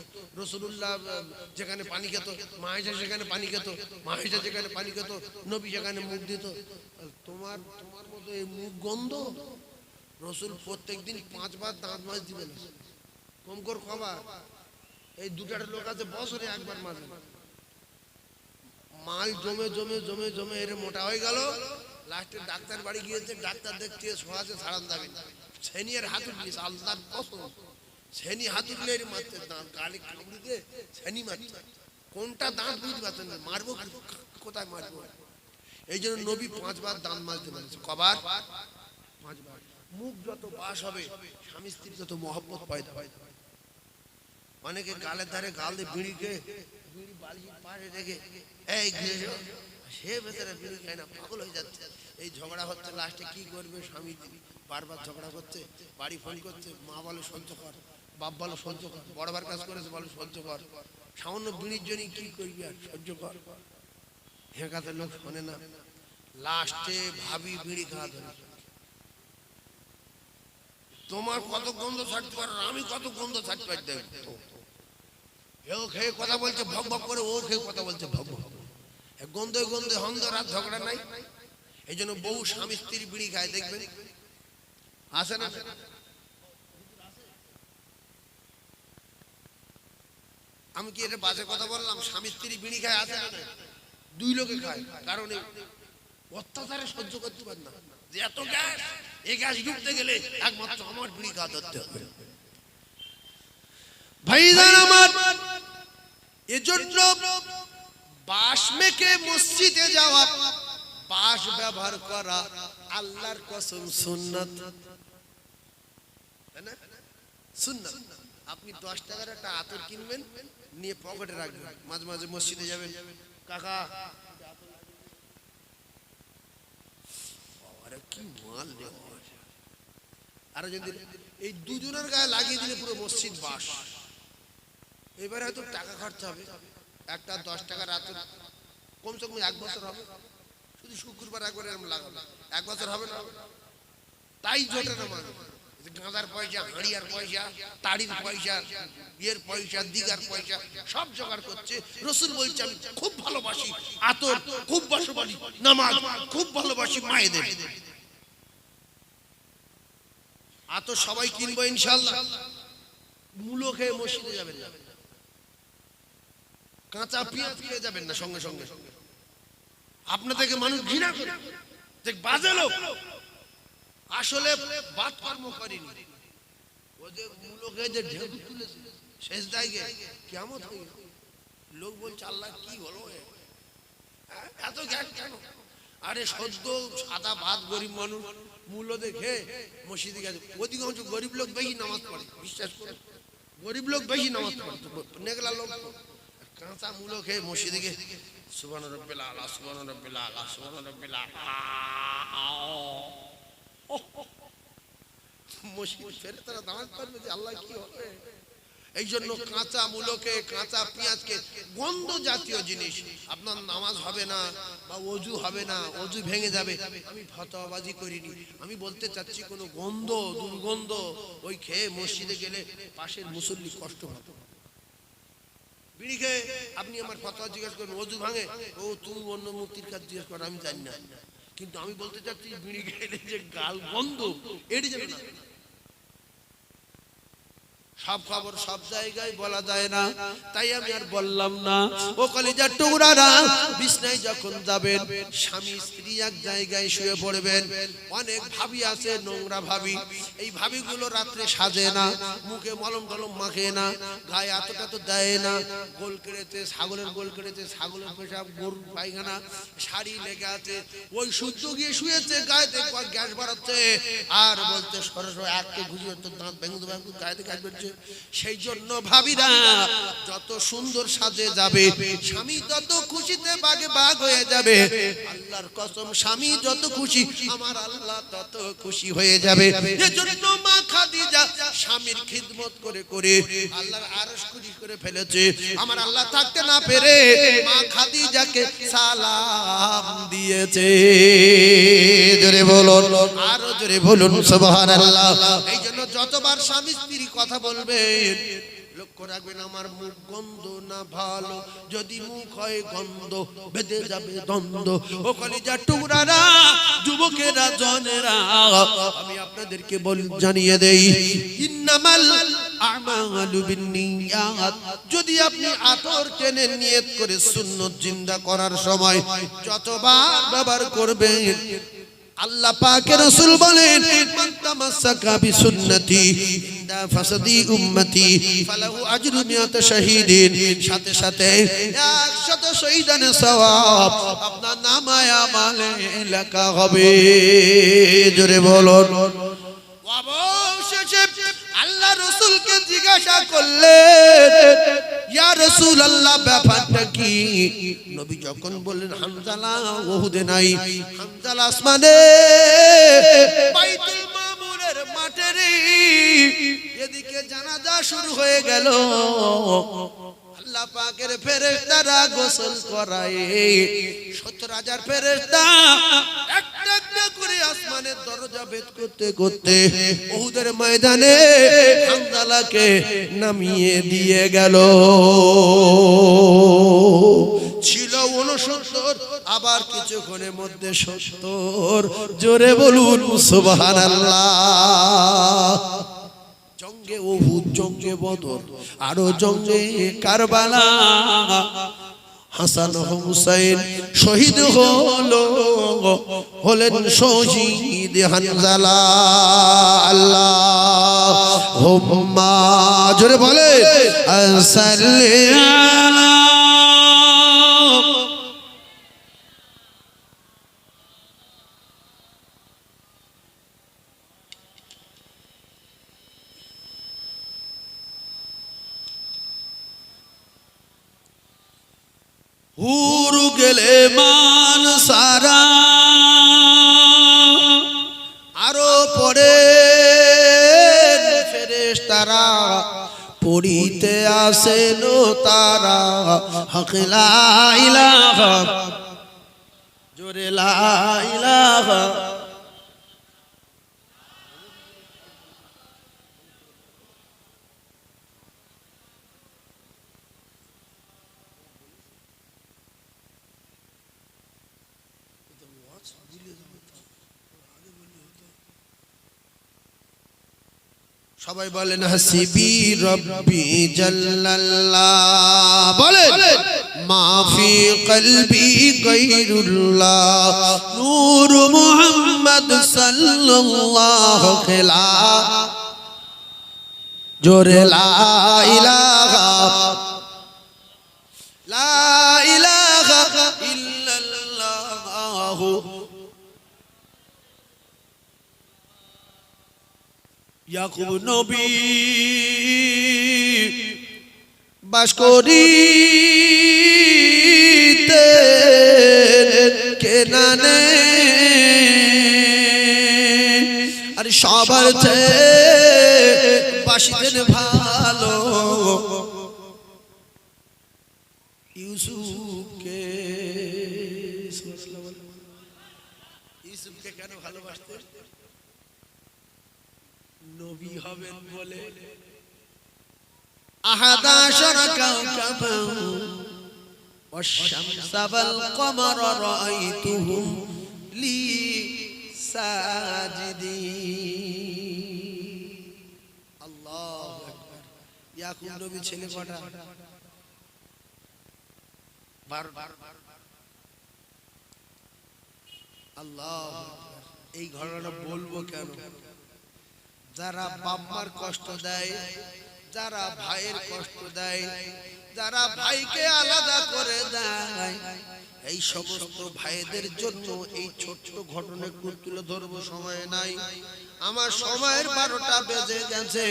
রসুল্লাহ যেখানে পানি খেত, মায়েশা সেখানে পানি খেত, মায়েশা যেখানে পানি খেত, নবী সেখানে মুখ দিত। তোমার মতো এই মুখ গন্ধ। রসুল প্রত্যেকদিন 5 বার দাঁত মাছ দিবেন, কম কর খাবার। এই দুটার লোক আছে বছরে একবার মাঝে। মাল জমে জমে জমে জমে এর মোটা হয়ে গেল। লাস্টে ডাক্তার বাড়ি গিয়েছে, ডাক্তার দেখতে শোয়াছে ছাড়ান যাবে। সেনিয়ার হাত উঠিয়েছে, আল্লাহর কসম সেনি হাত উঠলে এর মারতে, দাঁত গালে কামড়ি দিয়ে সেনি মারছে। কোনটা দাঁত বুঝতে পারছেন না, মারবো কোথায় মারবো। এই জন্য নবী 5 বার দাঁত মাজতে বলেছে। কবার? 5 বার। মুখ যত বাস হবে, স্বামী স্ত্রীর যত মহব্বত পয়দা হয়। অনেকে গালের ধারে গাল দিয়ে বিড়ি খেয়ে বিড়ি বালির পাড়ে রেখে এই সে ভেতরে বিড়ি খায় না, পাগল হয়ে যাচ্ছে। এই ঝগড়া হচ্ছে, লাস্টে কি করবে? স্বামী বারবার ঝগড়া করছে, বাড়ি ফোন করছে, মা বলে সহ্য কর, বাপ বলো সহ্য কর, বড়বার কাজ করেছে বলো সহ্য কর, সামান্য বিড়ির জন্য কি করবি আর সহ্য কর। হেঁকাতে লোক শোনে না, লাস্টে ভাবি বিড়ি খাওয়া ধরে। তোমার কত গন্ধ ছাড়তে পারো, আমি কত গন্ধ ছাড়তে পারি। এও খেয়ে কথা বলছে ভক ভক করে, ও খেয়ে কথা বলছে ভক ভক। গন্ধে গন্ধে হন্দ রাত ঝগড়া নাই। এই জন্য বহু স্বামী স্ত্রী বিড়ি খায়, দেখবেন আসে না? আমি কি এটা বাজে কথা বললাম? স্বামী স্ত্রী বিড়ি খায়, আসে না? 2 লোকে খায়, কারণ অত্যাচারে সহ্য করতে পারে না। যে এত গ্যাস, এই গ্যাস ঢুকতে গেলে একমাত্র আমার বিড়ি খাওয়া ধরতে হবে। ভাইজান আমার, এজন্য বাঁশ মেখে মসজিদে যাওয়া, বাঁশ ব্যবহার করা আল্লাহর কসম সুন্নাত, তাই না? সুন্নাত। আপনি 10 টাকার একটা আতর কিনবেন, নিয়ে পকেটে রাখবেন, মাঝে মাঝে মসজিদে যাবেন, কাকা আরে কি মাল রে। আর যদি এই দুজনের গায়ে লাগিয়ে দিলে পুরো মসজিদ বাঁশ। এবারে হয়তো টাকা খরচা হবে, একটা 10 টাকার আতর কমসে কম 1 বছর হবে। শুধু শুক্রবার একবার এরকম লাগাবো, 1 বছর হবে না, তাই জোটে না মানুষ। গাঁদার পয়সা, হাঁড়িয়ার পয়সা, তাড়ির পয়সা, বিয়ের পয়সা, দিগার পয়সা সব জোগাড় করছে। রসুল বলছে আমি খুব ভালোবাসি আতর, খুব ভালোবাসি নামাজ, খুব ভালোবাসি মায়েদের। আতর সবাই কিনবো ইনশাআল্লাহ। মূলো খেয়ে মসজিদে যাবেন না, কাঁচা পেঁয়াজ খেয়ে যাবেন না সঙ্গে সঙ্গে। আপনাদেরকে মানুষ ঘৃণা করে, যে বাজে লোক, আসলে বাদ কর্ম করেনি। ও যে মূলো খেয়ে যে ঢেউ তুলেছে শেষ জায়গায় কিয়ামত হয়ে গেল। লোক বলছে আল্লাহ কি হলো, এত জ্ঞান কেন? আরে সদ্য সাদা ভাত গরিব মানুষ মূল্য দেখে মসজিদে গেছে। অধিকাংশ গরিব লোক বেশি নামাজ পড়ে, বিশ্বাস করে গরিব লোক বেশি নামাজ পড়ে, নেগলা লোক কাঁচা মূল্য খেয়ে মসজিদে গিয়ে সুবহান রাব্বিল আলা, সুবহান রাব্বিল আলা, সুবহান রাব্বিল আলা, মসজিদ ফেরে তারা নামাজ পড়বে যে আল্লাহ কি হবে। এই জন্য কাঁচা মূলকে, কাঁচা পেঁয়াজকে, গন্ধ জাতীয় জিনিস আপনার নামাজ হবে না বা ওযু হবে না, ওযু ভেঙে যাবে। আমি ফতোয়াবাজি করিনি, আমি বলতে চাচ্ছি কোনো গন্ধ, দুর্গন্ধ ওই খেয়ে মসজিদে গেলে পাশের মুসল্লি কষ্ট হবে। বিড়ি খেয়ে আপনি আমার ফতোয়া জিজ্ঞেস করেন ওযু ভাঙে, ও তুমি অন্য মুক্তির কাছে জিজ্ঞেস করো, আমি জানি না। কিন্তু আমি বলতে চাচ্ছি বিড়ি খেলে যে গাল গন্ধ, এটি যেন না। সব খবর সব জায়গায় বলা যায় না, তাই আমি আর বললাম না। ও কলিজার টুকরারা, বিছনায় যখন যাবেন স্বামী স্ত্রী এক জায়গায় শুয়ে পড়বেন। অনেক ভাবি আছে, নোংরা ভাবি। এই ভাবিগুলো রাত্রে সাজে না, মুখে মলম টলম মাখে না, গায়ে এতটা তো দেয় না। গোল কেড়েছে, ছাগলের গোল কেড়েছে, ছাগলের পেশাব, গরুর পায়খানা, শাড়ি লেগে আছে। ওই সূর্য গিয়ে শুয়েছে, গায়েতে গ্যাস বাড়াচ্ছে আর বলতে সরাসরি এককে ঘুরিয়ে তোর দাঁত ভেঙে দেবে, গায়েতে গ্যাস বেরোচ্ছে। সেই জন্য ভাবিরা যত সুন্দর সাজে যাবে, স্বামী তত খুশিতে বাগে বাগ হয়ে যাবে। আল্লাহর কসম, স্বামী যত খুশি আমার আল্লাহ তত খুশি হয়ে যাবে। এজন্য মা খাদিজা স্বামীর খিদমত করে করে আল্লাহর আরশ খুশি করে ফেলেছে। আমার আল্লাহ থাকতে না পেরে মা খাদিজাকে সালাম দিয়েছে। জোরে বলুন, আরো জোরে বলুন সুবহানাল্লাহ। এই জন্য যতবার স্বামী স্ত্রী কথা বলবেন লক্ষ্য রাখবেন আমার মুখ গন্ধ না ভালো, যদি মুখ হয় গন্ধ বেঁধে যাবে দ্বন্দ্ব। ও কলিজার টুকরারা, যুবকেরা, জনেরা, আমি আপনাদেরকে জানিয়ে দেই ইন্নামাল আমালু বিন্নিয়াত। যদি আপনি আতর টেনে নিয়ত করে সুন্নাত জিন্দা করার সময় যতবার ব্যবহার করবেন, আল্লাহ পাকের রাসূল বলেন মান তামাসসাকা বিসুন্নতি ইনদা ফাসাদি উম্মতি ফালাহু আজরু মিয়াত শাহীদিন। সাথে সাথে 100 শহীদানের সওয়াব আপনার নামায়ে আমলে লেখা হবে। জোরে বলুন। অবশেষে আল্লাহ রাসূলকে জিজ্ঞাসা করলেন, ইয়া রাসূলুল্লাহ ব্যাপারটা কি? নবী যখন বললেন হানজালা উহুদে নাই, হানজালা আসমানে বাইতুল মামুরের মাঠের এদিকে জানাজা শুরু হয়ে গেল। আল্লাহ পাকের ফেরেশতারা গোসল করায় 70,000 ফেরেশতা একটা একটা করে আসমানের দরজা ভেদ করতে করতে উহুদের ময়দানে হানজালাকে নামিয়ে দিয়ে গেল। ছিল 69, আবার কিছুক্ষণের মধ্যে 70। জোরে বলুন সুবহানাল্লাহ। জঙ্গে উহুদ, জঙ্গে বদর, আরো জঙ্গে কারবালা, হাসান হুসাইন শহীদ হলেন শহীদ হানজালা। আল্লাহুম্মা, জোরে বলে সাল্লি আলা। হুর গেলে মান সারা, আরো পরে ফেরেশতারা পড়িতে আসেন তারা হক লা ইলাহা। জোরে লা ইলাহা সবাই বলেন হাসিবি রব্বি জাল্লাল্লাহ বলেন মা ফি কলবি গায়রুল্লাহ নূর মুহাম্মদ সাল্লাল্লাহু খেলা জোরে লা ইলাহা ইল্লাল্লাহ ইয়াকুব নবী বাস করিতে কেনানে আর সবার চেয়ে বাসিতেন ভালো ইউসুফকে। ইউসুফকে কেন ভালোবাসতেন? নবী হবেন বলে। আহাদা শারাকাউকাবা ওয়াশ-শামসা ওয়াল কমারা রাআইতুহুম লি সাজিদিন। আল্লাহু আকবার। ইয়াকুব নবী ছেলে কটা? 12। আল্লাহু আকবার। এই ঘটনাটা বলবো কেন? যারা বাম্মার কষ্ট দেয়, যারা ভাইয়ের কষ্ট দেয়, যারা ভাইকে আলাদা করে দেয়, এই সমস্ত ভাইদের জন্য এই ছোট্ট ঘটনা তুলে ধরবো, সময় নাই। আমার সময়ের 12টা বেজে গেছে,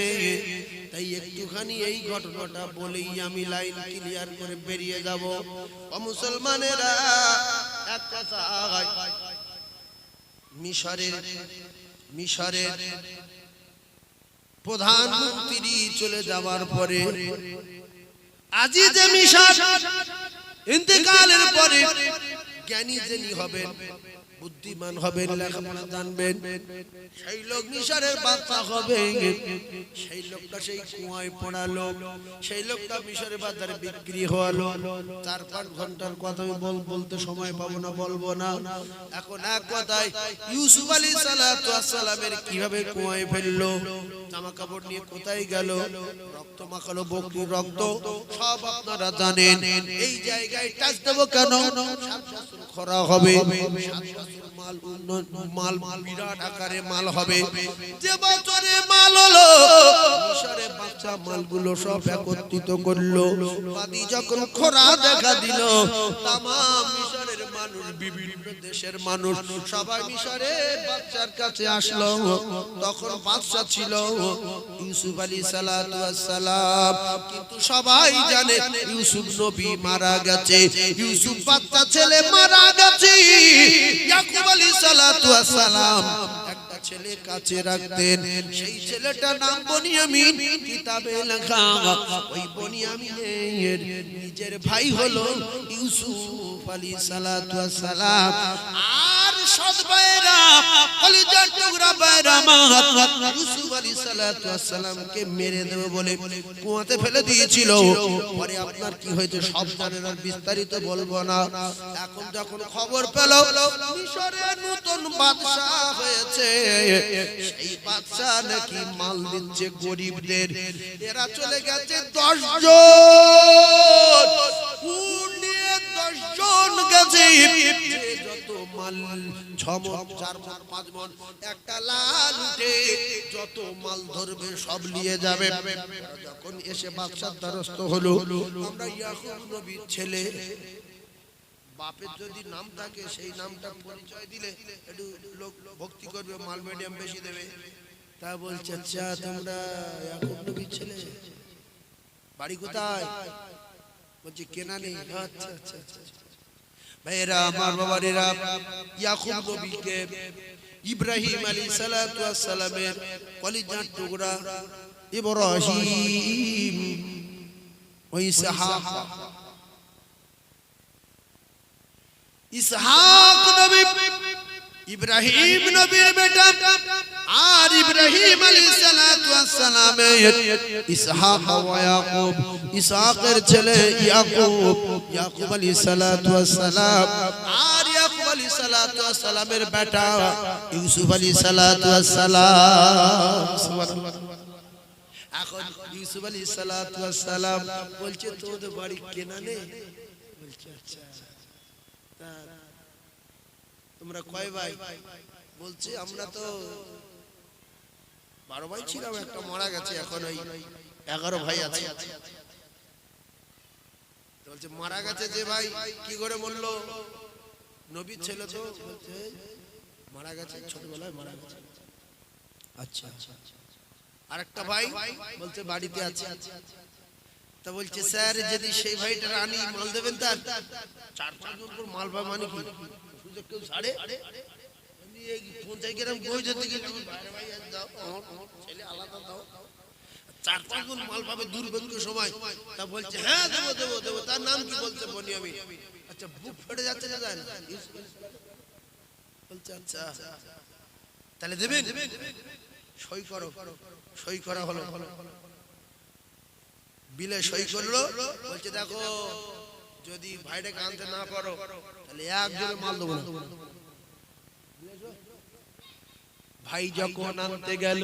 তাই একটুখানি এই ঘটনাটা বলেই আমি লাইন ক্লিয়ার করে বেরিয়ে যাব। ও মুসলমানেরা, এক কথা, মিশরের প্রধানমন্ত্রী চলে যাওয়ার পরে আজিজে মিশর ইন্তেকালের পরে জ্ঞানী যিনি হবেন, বুদ্ধিমান হবেন, লেখাপড়া জানবেন, সেই লোক মিশরের বাদশা হবে। সেই লোকটা সেই কুয়ায় পড়ালো, সেই লোকটা মিশরের বাজারে বিক্রি হলো। 4-5 ঘন্টার কথা আমি বলতে সময় পাবো না, বলবো না। এখন এক কথায় ইউসুফ আলাইহিস সালাতু ওয়াস সালামের কিভাবে কুয়ায় ফেললো, জামা কাপড় নিয়ে কোথায় গেল, রক্ত মাখালো, বকরির রক্ত, সব আপনারা জানেন। এই জায়গায় টাচ দেবো কেন? খরা হবে, মাল বিরাট আকারে মাল হবে। যে বছরে মাল হলো, মিশরে বাচ্চা মালগুলো সব একত্রিত করলো। বাদি যখন খরা দেখা দিল, তামাম মিশরের মানুষ, বিভিন্ন দেশের মানুষ সবাই মিশরের বাচ্চার কাছে আসলো। তখন বাদশা ছিল ইউসুফ আলাইহিস সালাতু ওয়াস সালাম, কিন্তু সবাই জানে ইউসুফ নবী মারা গেছে, ইউসুফ বাচ্চা ছেলে মারা গেছে। ইয়াকুব আলাইহিস সালাতু ওয়াস সালাম একটা ছেলে কাছে রাখতেন, সেই ছেলেটার নাম বনিয়ামিন। কিতাবে লেখা ওই বনিয়ামিনের নিজের ভাই হলো ইউসুফ আলাইহিস সালাতু ওয়াস সালাম। আর সৎ ভাইরা, কলিজার টুকরা ভাইরা, ইউসুফ আলাইহিস সালাতু ওয়াস সালামকে মেরে দেবে বলে কুয়াতে ফেলে দিয়েছিল। পরে আপনার কি হয়েছে সব জানেন, আর বিস্তারিত বলবো না। এখন যখন খবর পেল মিশরের নতুন বাদশা হয়েছে, সেই বাদশা নাকি মাল দিচ্ছে গরিবদের। এরা চলে গেছে 10 জন, পুণ্যে 10 জন গেছে। যত মাল 6 মণ, 4 মণ, 5 মণ, একটা লাল উঠে যত মাল ধরবে সব নিয়ে যাবে। যখন এসে বাদশার দ্বারস্থ হলো, আমরা ইয়াকুব নবীর ছেলে, বাপের যদি নাম থাকে সেই নামটা পরিচয় দিলে একটু লোক ভক্তি করবে, মাল মিডিয়াম বেশি দেবে। তা বলছে আচ্ছা তোমরা ইয়াকুব নবীর ছেলে, বাড়ি কোথায়? বলছে কেনানে। আচ্ছা আচ্ছা আচ্ছা ভাইরা আমার, বাবারেরা, ইয়াকুব নবীকে ইব্রাহিম আলাইহিস সালাতু ওয়াস সালামের কলিজার টুকরা ইব্রাহিম ও ইসহাক, ইসহাক নবী ইব্রাহিম নবীর বেটা আর ইব্রাহিম আলাইহিস সালাতু ওয়াস সালামের ইসহাক ওয়া ইয়াকুব ইসহাকের ছেলে ইয়াকুব ইয়াকুব আলাইহিস সালাতু ওয়াস সালাম আর ইয়াকুব আলাইহিস সালাতু ওয়াস সালামের বেটা ইউসুফ আলাইহিস সালাতু ওয়াস সালাম সুবহানাল্লাহ। এখন ইউসুফ আলাইহিস সালাতু ওয়াস সালাম বলছে তোদের বাড়ি কেনানে বলছে আচ্ছা তোমরা কয় ভাই বলছে আমরা তো 12 ভাই ছিলাম একটা মারা গেছে এখন ওই 11 ভাই আছে বলছে মারা গেছে যে ভাই কি করে বললো নবীর ছেলে তো বলছে মারা গেছে ছোটবেলায় মারা গেছে আচ্ছা আরেকটা ভাই বলছে বাড়িতে আছে তা বলছে স্যার যদি সেই ভাইটা রানী মাল দেবেন তার 4-5 জন করে মাল পায় মানে কি সুযোগ কেউ ছাড়ে এমনি এই পঞ্চায়েত গ্রাম কই যেতে গেলে বাইরে ভাই দাও ছেলে আলাদা দাও 4-5 জন মাল পাবে দুর্ভিক্ষের সময় তা বলছে হ্যাঁ দেবো তার নাম কি বলছে বনিয়ামিন আচ্ছা বুক ফেটে যাচ্ছে না যায় না বলছে আচ্ছা তাহলে দেবেন সই করো সই করা হলো বিলে সই করলো বলছে দেখো যদি ভাইটাকে আনতে না পারো তাহলে একজনে মাল দেবো না ভাই যখন আনতে গেল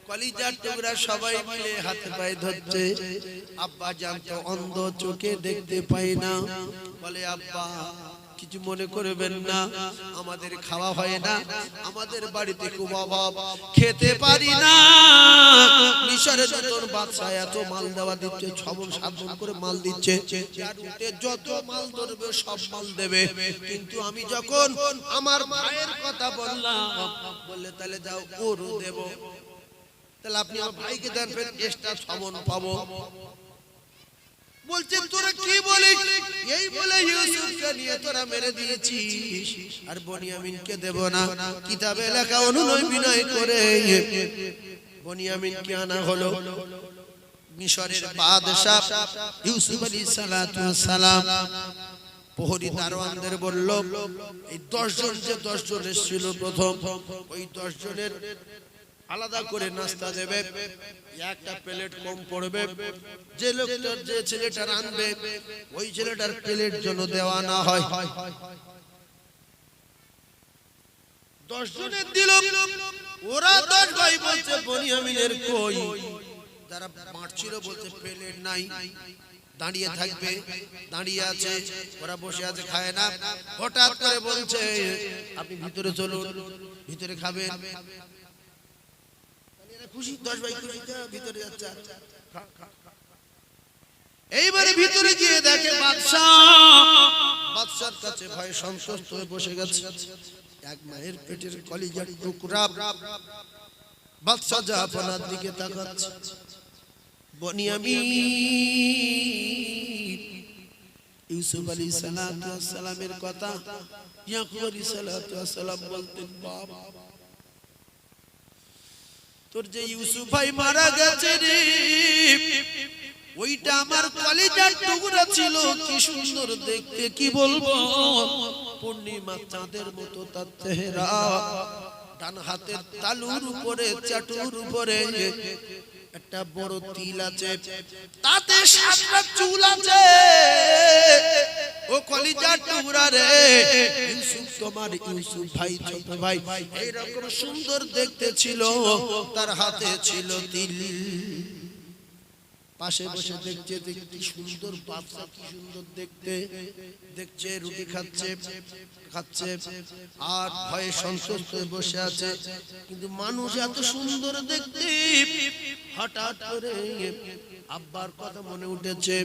কলিজার টুকরা সবাই মিলে হাতে পায়ে ধরছে আব্বা জানতো অন্ধ চোখে দেখতে পাই না বলে আব্বা কিছু মনে করবেন না আমাদের খাওয়া হয় না আমাদের বাড়িতে খুব অভাব খেতে পারি না মিশরের যত বাদশা এত মাল দেওয়া দিচ্ছে 6-7 করে মাল দিচ্ছে যত মাল ধরবে সব মাল দেবে কিন্তু আমি যখন আমার ভাইয়ের কথা বললাম বললে তাহলে যাও ওরও দেব তাহলে আপনি আমার ভাইকে দেন ফের এক্সট্রা 6 মণ পাবো বলছে তোরা কি বলিস এই বলে ইউসুফকে নিয়ে তোরা মেরে দিয়েছিস আর বনিয়ামিনকে দেব না কিতাবে লেখা অনুনয় বিনয় করে বনিয়ামিনকে আনা হলো মিশরের বাদশা ইউসুফ আলাইহিস সালাতু ওয়াস সালাম প্রহরী দারোয়ানদের বলল এই 10 জন যে 10 জন এসেছিল প্রথম ওই 10 জনের আলাদা করে নাস্তা দেবে একটা প্লেট কম পড়বে যে লোকটার যে ছেলেটা রাঁধবে ওই ছেলেটার প্লেট যেন দেওয়া না হয় 10 জনের দিল ওরা 10 ভাই বলছে বনিয়ামিনের কই যারা মারছিল বলছে প্লেট নাই দাঁড়িয়ে থাকবে দাঁড়িয়ে আছে ওরা বসে আছে খায় না হঠাৎ করে বলছে আপনি ভিতরে চলুন ভিতরে খাবেন খুশি 10 ভাই খুশি ভিতরে যাচ্ছে এইবারে ভিতরে গিয়ে দেখে বাদশার কাছে ভয় সন্তুষ্ট হয়ে বসে গেছে এক মায়ের পেটের কলিজার টুকরা বাদশা জাহাপনার দিকে তাকাচ্ছে বনিয়ামিন ইউসুফ আলাইহিস সালাতু ওয়াস সালামের কথা ইয়াকুব আলাইহিস সালাতু ওয়াস সালাম বলতেন বাবা তোর যে ইউসুফ ভাই মারা গেছে রে ওইটা আমার কলিজার টুকরা ছিল কি সুন্দর দেখতে কি বলবো পূর্ণিমা চাঁদের মতো তার চেহারা ডান হাতের তালুর উপরে চাটুর উপরে একটা বড় তিল আছে তাতে 7টা চুল আছে ও কলিজার টুকরা রে ইউসুফ তোমার ইউসুফ ভাই ছোট ভাই এইরকম সুন্দর দেখতে ছিল তার হাতে ছিল তিল পাশে বসে দেখছে দেখতে সুন্দর বাচ্চা কি সুন্দর দেখতে দেখছে রুটি খাচ্ছে আর ভয়ে সন্তুষ্ট হয়ে বসে আছে কিন্তু মানুষ এত সুন্দর দেখতে হঠাৎ করে আব্বার কথা মনে উঠেছে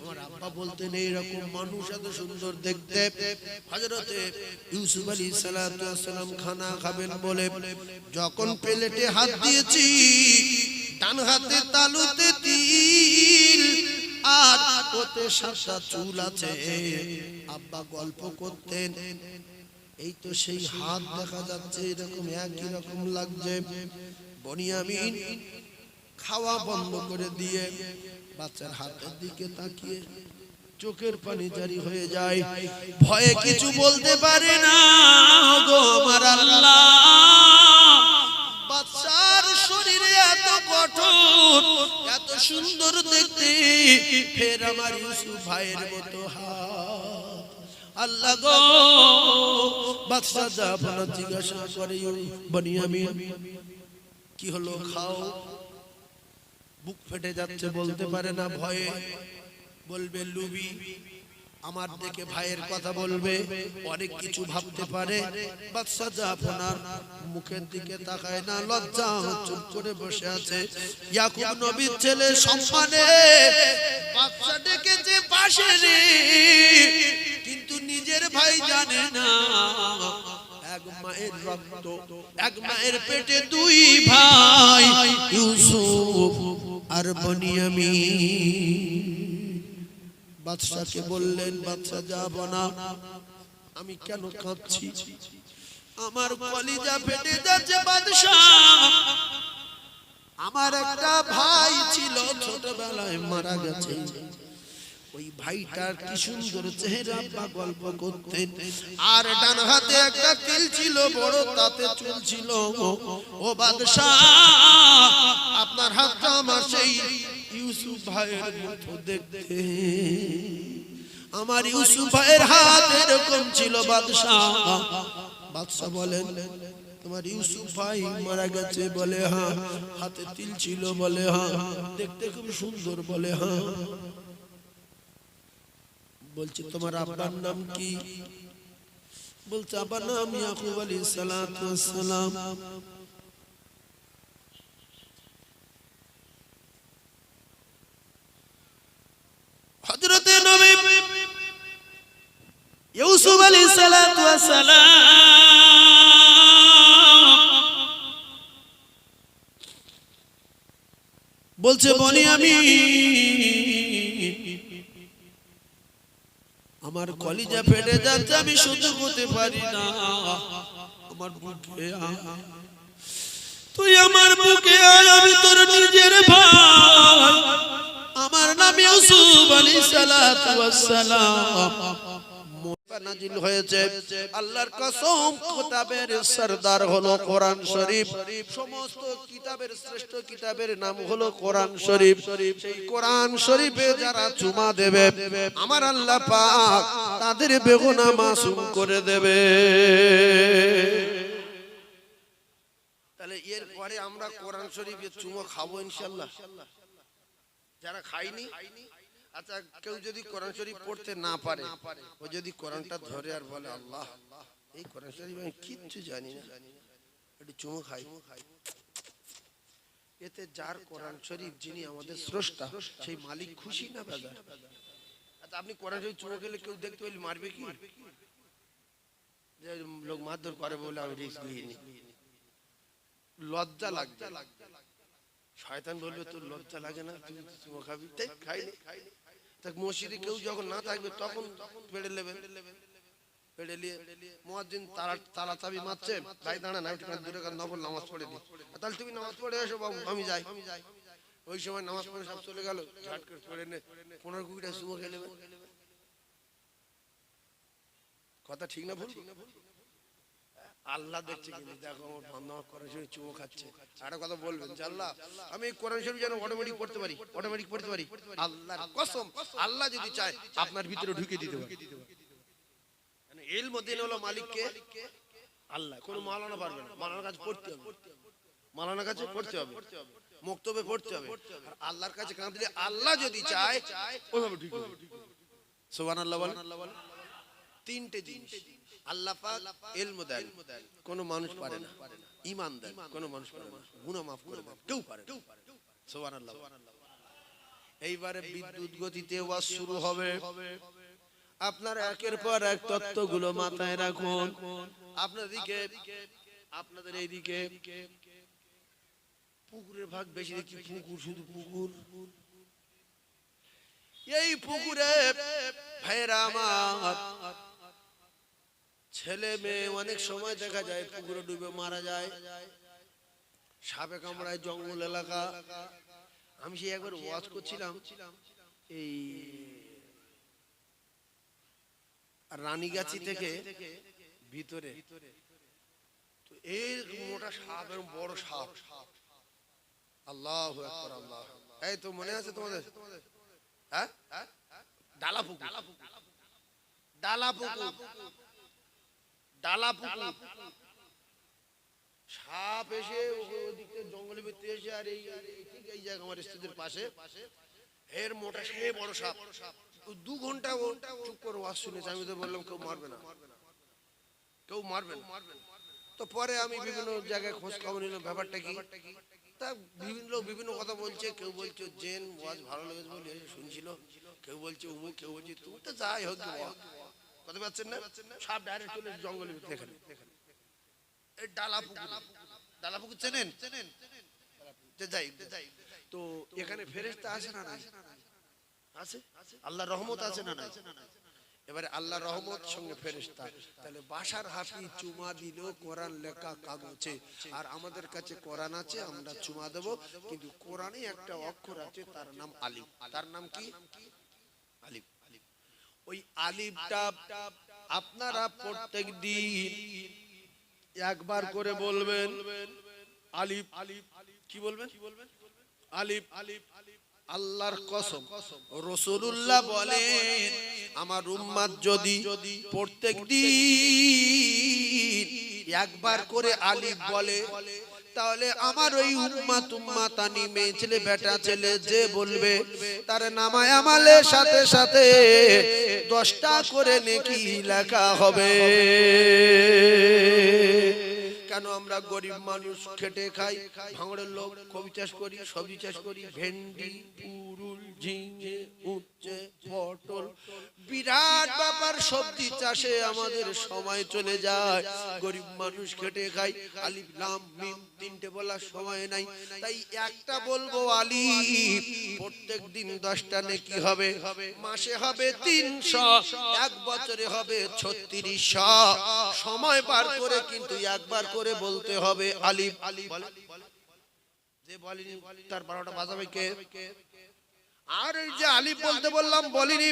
আমার আব্বা বলতেন এইরকম মানুষ এত সুন্দর দেখতে হযরতে ইউসুফ আলাইহিস সালাতু ওয়াস সালাম খানা খাবেন বলে যখন প্লেটে হাত দিয়েছি ডান হাতে তালুতে তিল আর ওতে 7টা চুল আছে আব্বা গল্প করতেন এই তো সেই হাত দেখা যাচ্ছে এরকম একই রকম লাগছে বনিয়ামিন খাওয়া বন্ধ করে দিয়ে বাচ্চার হাতের দিকে তাকিয়ে চোখের পানি জারি হয়ে যায়, ভয়ে কিছু বলতে পারে না গো আমার আল্লাহ। বাদশার শরীরে এত গঠন, এত সুন্দর দেখতে, ফের আমার ইউসুফ ভাইয়ের মতো হাত। আল্লাহ গো, বাদশা জাফর জিজ্ঞাসা করে, বনিয়ামিন কি হলো, খাও। বুক ফেটে যাচ্ছে, বলতে পারে না ভয়ে। বলবে লুবি, আমার দিকে ভাইয়ের কথা বলবে, অনেক কিছু ভাবতে পারে। বাদশা জাফর মুখের দিকে তাকায় না, লজ্জা চুপ করে বসে আছে। ইয়াকুব নবীর ছেলে সম্মানে বাদশা ডেকেছে পাশে রে, কিন্তু নিজের ভাই জানে না এক মায়ের রক্ত, এক মায়ের পেটে দুই ভাই, ইউসুফ আর বনিয়ামিন। বাদশাকে বললেন, বাদশা যাব না, আমি কেন কাঁদছি, আমার কলিজা ফেটে যাচ্ছে বাদশা। আমার একটা ভাই ছিল, ছোটবেলায় মারা গেছে। ওই ভাইটার কি সুন্দর চেহারা, বা গল্প করতেন, আর ডান হাতে একটা তিল ছিল বড়, তাতে চুল ছিল। ও বাদশা, আপনার হাতটা আমার সেই ইউসুফ ভাইয়ের মতো দেখতে। আমার ইউসুফ ভাইয়ের হাত এরকম ছিল বাদশা। বাদশা বলেন, তোমার ইউসুফ ভাই মারা গেছে? বলে হ্যাঁ। হাতে তিল ছিল? বলে হ্যাঁ। দেখতে খুব সুন্দর? বলে হ্যাঁ। বলছে তোমার আব্বার নাম কি? বলছে আব্বার নাম ইয়াকুব আলাইহিস সালাতু ওয়াস সালাম। হযরতে নবী ইউসুফ আলাইহিস সালাতু ওয়াস সালাম বলছে বনিয়ামিন, আমার কলিজা ফেটে যাচ্ছে, আমি সহ্য করতে পারি না, আমার বুকে আয়, তুই আমার বুকে আয়, আমি তোর নিজের ভাই, আমার নাম ইউসুফ আলাইহিস সালাতু ওয়াস সালাম। নাজিল হয়েছে আল্লাহর কসম, কিতাবের সরদার হলো কোরআন শরীফ, সমস্ত কিতাবের শ্রেষ্ঠ কিতাবের নাম হলো কোরআন শরীফ। সেই কোরআন শরীফে যারা চুমা দেবে আমার আল্লাহ পাক তাদের বেগুনাহ মাসুম করে দেবে। তাহলে এর পরে আমরা কোরআন শরীফে চুমা খাবো ইনশাআল্লাহ। যারা খাইনি, আচ্ছা কেউ যদি কোরআন শরীফ পড়তে না পারে, ও যদি কোরআনটা ধরে আর বলে আল্লাহ এই কোরআন শরীফ আমি কিচ্ছু জানি না, একটু চুমো খাই, এতে যার কোরআন শরীফ যিনি আমাদের স্রষ্টা সেই মালিক খুশি না বেজা? আচ্ছা আপনি কোরআন শরীফ চুমো খেলে কেউ দেখতে পেলে মারবে কি? যে লোক মারধর করে বলে আমি রিস্ক নিইনি, লজ্জা লাগবে। শয়তান বলবে তোর লজ্জা লাগে না, তুই চুমো খাবি? খাইনি। মসজিদে কেউ যখন না থাকবে তখন পেড়ে নেবেন, পেড়ে নিয়ে মুয়াজ্জিন তালা চাবি মারছে, ভাই দাঁড়া না, দূরে নফল নামাজ পড়ে দি, তাহলে তুমি নামাজ পড়ে এসো বাবু, আমি যাই। ওই সময় নামাজ পড়ে সব চলে গেল, ঝাট করে পড়ে নে 15-20টা চুমো খেয়ে নেবে। কথা ঠিক না ভুল? আল্লাহ দেখছে কিন্তু, দেখো আমার বান্দা কোরআন শরীফ চুমো খাচ্ছে। একটা কথা বলবেন যে আল্লাহ আমি এই কোরআন শরীফ যেন অটোমেটিক পড়তে পারি, অটোমেটিক পড়তে পারি। আল্লাহর কসম, আল্লাহ যদি চায় আপনার ভিতরে ঢুকে দিতে পারে। মানে ইলম দিন হলো মালিককে আল্লাহ, কোনো মাওলানা পারবে না। মাওলানার কাছে পড়তে হবে, মাওলানার কাছে পড়তে হবে, মক্তবে পড়তে হবে। আর আল্লাহর কাছে কাঁদলে আল্লাহ যদি চায় ওইভাবে ঢুকে যাবে। সুবহানাল্লাহ বলেন। তিনটে জিনিস আল্লাহ পাক ইলম দেন, কোন মানুষ পারে না। ঈমান দেন, কোন মানুষ পারে না। গুনাহ maaf করে দেন, কেউ পারে না। সুবহানাল্লাহ। এইবারে বিদ্যুৎ গতিতে ওয়াজ শুরু হবে। আপনারা একের পর এক তত্ত্বগুলো মাথায় রাখুন। আপনাদের এইদিকে পুকুরের ভাগ বেশি দেখি, পুকুর শুধু পুকুর। এই পুকুরে ভাইরা আমার ছেলে মেয়ে অনেক সময় দেখা যায় পুকুরে ডুবে মারা যায়, সাপে কামড়ায়, জঙ্গল এলাকা। আমি সেই একবার ওয়াজ করছিলাম, এই আর রানীগাছি থেকে ভিতরে তো এই মোটা সাপ এবং বড় সাপ। আল্লাহু আকবার, আল্লাহ। এই তো মনে আছে তোমাদের? হ্যাঁ, ডালা পুকুর, ডালা পুকুর, ডালা পুকুর। সাপ এসে ওদিকে জঙ্গলের ভিতরে এসে, আর এই ঠিক এই জায়গা আমার স্ত্রীদের পাশে এর মোটা সে বড় সাপ। 2 ঘন্টা চুপ করে ওয়াজ শুনেছে। আমি তো বললাম কেউ মারবে না, কেউ মারবে না। তো পরে আমি বিভিন্ন জায়গায় খোঁজ খবর নিলাম ব্যাপারটা কি। তা বিভিন্ন কথা বলছে। কেউ বলছে জেন ওয়াজ ভালো লেগেছে বলে শুনছিল, কেউ বলছে উমুক, কেউ বলছে তুমি। তো যাই হোক, কথা পাচ্ছেন না, সাপ ডাইরেক্ট চলে জঙ্গলের ভিতরে। এখানে এই ডালা পুকুর, ডালা পুকুর চেনেন? যাই তো এখানে ফেরেশতা আছে না নাই? আছে। আল্লাহর রহমত আছে না নাই? এবারে আল্লাহর রহমত সঙ্গে ফেরেশতা। তাহলে বাশার হাফিজ চুমা দিল কোরআন লেখা কাগজে, আর আমাদের কাছে কোরআন আছে, আমরা চুমা দেব। কিন্তু কোরআনে একটা অক্ষর আছে, তার নাম আলিফ। তার নাম কি? আলিফ। ওই আলিফটা আপনারা প্রত্যেক দিন একবার করে বলবেন আলিফ। কি বলবেন? আলিফ। আল্লাহর কসম, রাসূলুল্লাহ বলেন আমার উম্মত যদি প্রত্যেক দিন একবার করে আলিফ বলে, তাহলে আমার ওই উম্মাতানি মেয়ে ছেলে বেটা ছেলে যে বলবে তার নামায় আমালের সাথে সাথে 10টা করে নেকি লেখা হবে। কেন? আমরা গরিব মানুষ, খেটে খাই, ভাঙড়ের লোক, কবি চাষ করি, সবজি চাষ করি, ভেন্ডি, পুরুল, ঝিঙে, উচ্ছে, পটল, বিরাট ব্যাপার। সবজি চাষে আমাদের সময় চলে যায়। গরিব মানুষ, খেটে খাই, আলিফ লাম মিম 3টে বলার সময় নাই। তাই একটা বলবো আলিফ, প্রত্যেক দিন 10টা নেকি হবে। মাসে হবে 300, এক বছরে হবে 3600। সময় পার করে কিন্তু একবার করে বলতে হবে আলিফ। যে বলেনি তার 12টা বাজাবে কে? আর এই যে আলিফ বলতে বললাম বলিনি,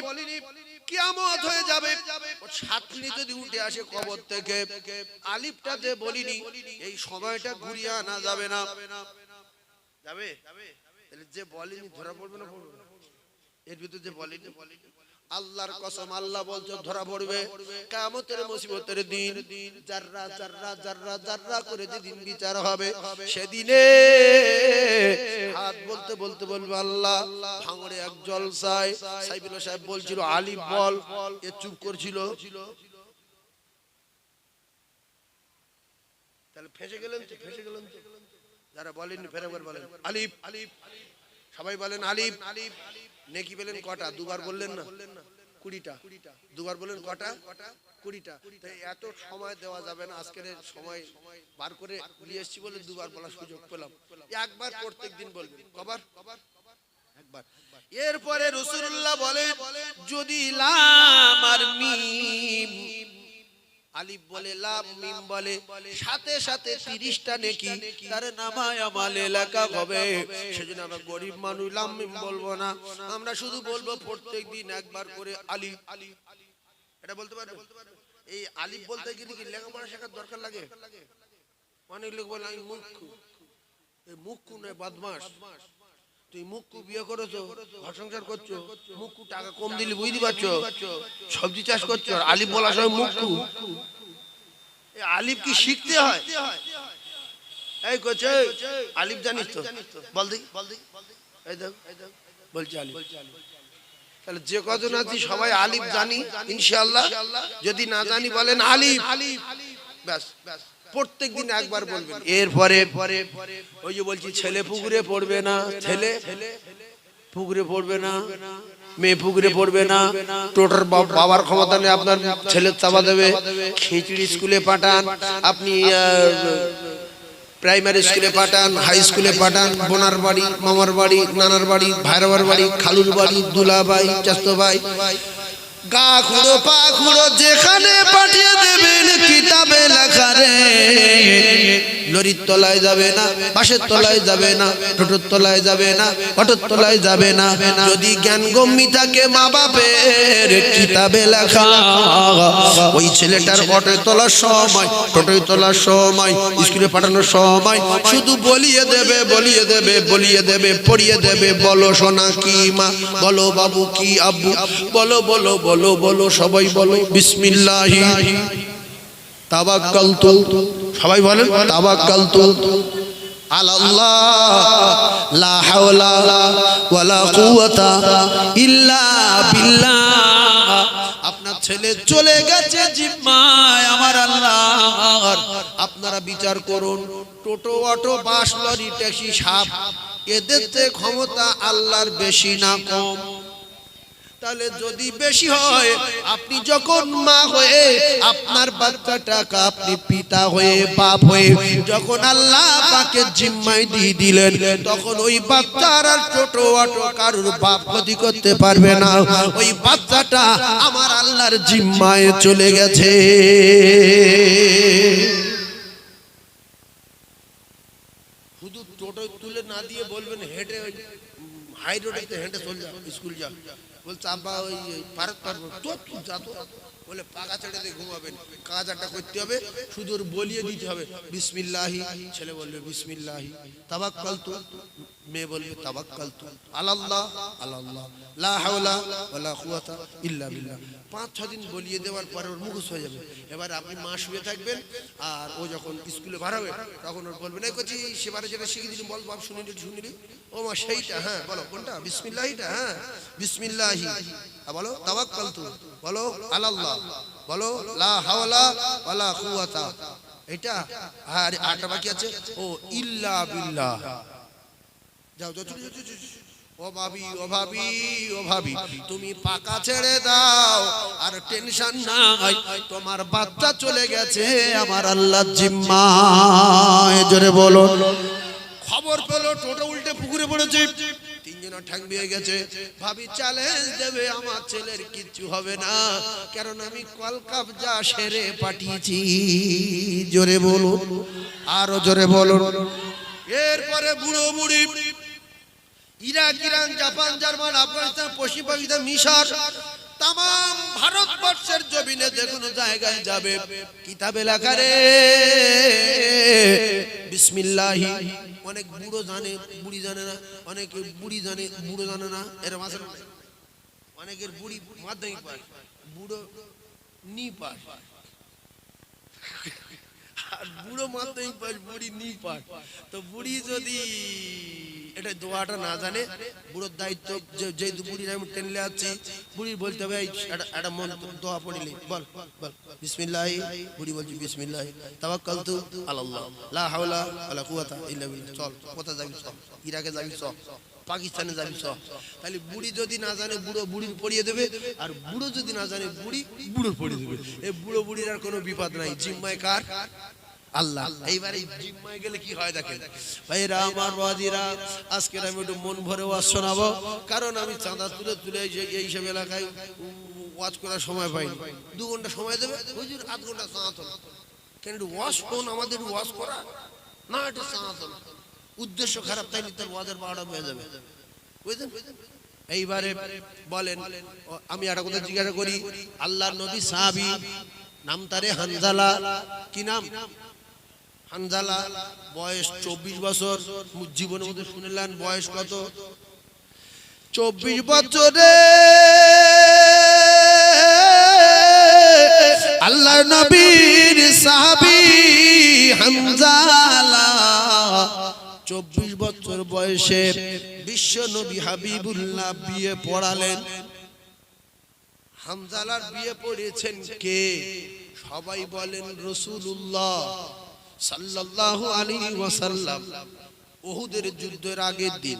কিয়ামত হয়ে যাবে। ছাতনি যদি উঠে আসে কবর থেকে, আলিফটা যে বলিনি, এই সময়টা ঘুরিয়ে আনা যাবে না। যাবে? তাহলে যে বলেনি ধরা পড়বে না? পড়বে না। এর ভিতরে যে বলেনি, আল্লাহর কসম আল্লাহ বলছে ধরা পড়বে। কিয়ামতের মুসিবতের দিন জাররা জাররা জাররা জাররা করে যেদিন বিচার হবে, সেদিনে হাত বলতে বলতে বলবে আল্লাহ। ভাঙড়ে এক জলসায় সাইফুল্লাহ সাহেব বলছিল আলিফ বল, এ চুপ করছিল। তাহলে ফেঁসে গেলেন তো, ফেঁসে গেলেন তো। যারা বলেননি ফেরাবার বলেন আলিফ। সবাই বলেন আলিফ। নেকি পেলেন কটা? 2বার বললেন না? 20টা। 2বার বললেন কটা? 20টা। তাই এত সময় দেওয়া যাবে না। আজকের সময় বার করে নিয়ে এসেছি বলে 2বার বলার সুযোগ পেলাম। একবার প্রত্যেক দিন বলবেন। কবার? একবার। এরপরে রাসূলুল্লাহ বলেন যদি লাম আর মিম, আলিফ বলে লাম মিম বলে, সাথে সাথে 30টা নেকি তার নামায় আমালে লেখা হবে। সেজন্য আমরা গরিব মানুষ লাম মিম বলবো না, আমরা শুধু বলবো প্রত্যেকদিন একবার করে আলিফ। এটা বলতে পারবে? এই আলিফ বলতে গেলে কি লেখাপড়া শেখার দরকার লাগে? অনেক লোক বলে আমি মুখ্যু। এই মুখ্যু নয়, বদমাশ। তুই মুখ্যু বিয়ে করেছো, ঘর সংসার করছো, মুখ্যু টাকা কম দিলে বুঝতে পারছো, সবজি চাষ করছো, আলিফ বলার সময় মুখ্যু। আলিফ কি শিখতে হয়? এই কোচে আলিফ জানিস তো? বল দেখি। এই দেখ বলছি আলিফ। তাহলে যে কজন আছি সবাই আলিফ জানি ইনশাআল্লাহ। যদি না জানি বলেন আলিফ। ব্যাস, প্রত্যেকদিন একবার বলবেন। এরপরে ওই যে বলছি ছেলে পুকুরে পড়বে না, ছেলে পুকুরে পড়বে না, মেয়ে পুকুরে পড়বে না। টোটার বাবার ক্ষমতা নেই আপনার ছেলের চাপা দেবে। খিচুড়ি স্কুলে পাঠান, আপনি প্রাইমারি স্কুলে পাঠান, হাই স্কুলে পাঠান, বোনার বাড়ি, মামার বাড়ি, নানার বাড়ি, ভাইরাবার বাড়ি, খালুর বাড়ি, দুলা ভাই, চাচতো ভাই, গা খুঁড়ো পা খুঁড়ো, যেখানে পাঠিয়ে দেবেন কিতাবে লেখা রে লরির তলায় যাবে না, বাসের তলায় যাবে না, টোটোর তলায় যাবে না, অটোর তলায় যাবে না। যদি জ্ঞান গম্যি থাকে মা বাপের কিতাবে লেখা, ওই ছেলেটার অটোয় তোলার সময়, টোটোয় তোলার সময়, স্কুলে পাঠানোর সময় শুধু বলিয়ে দেবে, বলিয়ে দেবে, বলিয়ে দেবে, পড়িয়ে দেবে, বলো সোনা কি মা, বলো বাবু কি আব্বু, বলো বলো বলো বলো, সবাই বলো বিসমিল্লাহি তাওয়াক্কালতু, সবাই বলেন তাওয়াক্কালতু আলাল্লাহ লা হাওলা ওয়ালা কুওয়াতা ইল্লা বিল্লাহ। আপনার ছেলে চলে গেছে জিম্মায় আমার আল্লাহর। আপনারা বিচার করুন, টোটো অটো বাস লরি ট্যাক্সি সাপ, এদের ক্ষমতা আল্লাহর বেশি না কম? তাহলে যদি বেশি হয়, আপনি যখন মা হয়ে আপনার বাচ্চাটাকে আপনি পিতা হয়ে বাপ হয়ে যখন আল্লাহ পাকে জিম্মায় দিয়ে দিলেন, তখন ওই বাচ্চার আর ছোট অটো কারুর বাপ ক্ষতি করতে পারবে না। ওই বাচ্চাটা আমার আল্লাহর জিম্মায় চলে গেছে। শুধু টোটো তুলে না দিয়ে বলবেন হেঁটে, হাই রোডে হেঁটে চলে যাও, স্কুল যাও। বলছে আব্বা ওই পারত পারবো তো, যা তো। বলে পাকা ছেড়ে দিয়ে ঘুমাবেন, কাজ একটা করতে হবে, শুধু বলিয়ে দিতে হবে বিসমিল্লাহি। ছেলে বলবে বিসমিল্লাহি তাওয়াক্কালতু, মেয়ে বলবে তাওয়াক্কালতু আলাল্লাহ আলাল্লাহ লা হাওলা ওয়ালা কুওয়াতা ইল্লা বিল্লাহ। 5-6 দিন বলিয়ে দেওয়ার পরে ওর মুখস্থ হয়ে যাবে। এবার আপনি মা শুয়ে থাকবেন, আর ও যখন স্কুলে বার হবে তখন ওর বলবেন এই করছি সেবারে যেটা শিখিয়ে দিলি বল বাপ, শুনিলি শুনিলি? ও মা সেইটা, হ্যাঁ বলো কোনটা? বিসমিল্লাহিটা, হ্যাঁ বিসমিল্লাহি। বলো তাওয়াক্কালতু, বলো আলাল্লাহ, বলো লা হাওলা ওয়ালা কুওয়াতা, এটা। আর আটটা বাকি আছে, ও ইল্লা বিল্লাহ। যাও যাও, ও ভাবি, ও ভাবি, ও ভাবি, তুমি পাকা ছেড়ে দাও, আর টেনশন নাই, তোমার বাচ্চা চলে গেছে আমার আল্লাহর জিম্মায়। জোরে বলো। খবর পেলো টোটো উল্টে পুকুরে পড়েছে, 3 জন ঠ্যাং ভেঙে গেছে। ভাবি চ্যালেঞ্জ দেবে, আমার ছেলের কিচ্ছু হবে না, কারণ আমি কল কবজা সেরে পাঠিয়েছি। জোরে বলো, আরো জোরে বলো। এরপরে বুড়ো বুড়ি Iraq, Iran, Japan, German, Afghanistan, পশ্চিম পাকিস্তান, মিশর, তাম ভারতবর্ষের জমিনে যে কোনো জায়গায় যাবে, কিতাবে লেখা রে বিসমিল্লাহি। অনেক বুড়ো জানে, বুড়ি জানে না, অনেকে বুড়ি জানে, বুড়ো জানে না, এরকম আছে না? অনেকের বুড়ি মাধ্যমিক পাস, বুড়ো নি পাস, আর বুড়ো মাধ্যমিক পাস, বুড়ি নি পাস। তো বুড়ি যদি এটা দোয়াটা না জানে, বুড়োর দায়িত্ব, যে বুড়ির আমি টেনলে আছি, বুড়ির বলতে হবে একটা মন্ত্র দোয়া পড়িলে বল বল বিসমিল্লাহি। বুড়ি বলছি বিসমিল্লাহি তাওয়াক্কালতু আলাল্লাহ লা হাওলা ওয়ালা কুওয়াতা ইল্লা বিল্লাহ। চল, কোথায় যাবি? চল, ইরাকে যাবি, চল, পাকিস্তানে যাবি, চল। তাহলে বুড়ি যদি না জানে, বুড়ো বুড়ির পড়িয়ে দেবে, আর বুড়ো যদি না জানে, বুড়ি বুড়োর পড়িয়ে দেবে। এই বুড়ো বুড়ির আর কোনো বিপদ নাই, জিম্মায় কার? আল্লাহ। এইবারে জিম্মায় গেলে কি হয় দেখেন ভাইরা আমার, বাজিরা, আজকে আমি একটু মন ভরে ওয়াজ শোনাবো, কারণ আমি চাঁদা তুলে তুলে এই সব এলাকায় ওয়াজ করার সময় পাইনি। 2 ঘন্টা সময় দেবে হুজুর, 8 ঘন্টা চাঁদা তোলা। কেন একটু ওয়াজ শোন, আমাদের ওয়াজ করা না, একটু চাঁদা তোলা। উদ্দেশ্য খারাপ, তাই তার ওয়াজের 12টা বেজে যাবে, বুঝলেন? এইবারে বলেন, আমি একটা কথা জিজ্ঞাসা করি, আল্লাহর নবী সাহাবী নাম তারে হানজালা, কি নাম? হানজালা, বয়স 24 বছর। জীবনের মধ্যে শুনলেন বয়স কত? 24 বছরে আল্লাহর নবীর সাহাবী হানজালা 24 বছর বয়সে বিশ্ব নবী হাবিবুল্লাহ বিয়ে পড়ালেন। হানজালার বিয়ে পড়েছেন কে? সবাই বলেন রাসূলুল্লাহ সাল্লাল্লাহু আলাইহি ওয়াসাল্লাম। উহুদের যুদ্ধের আগের দিন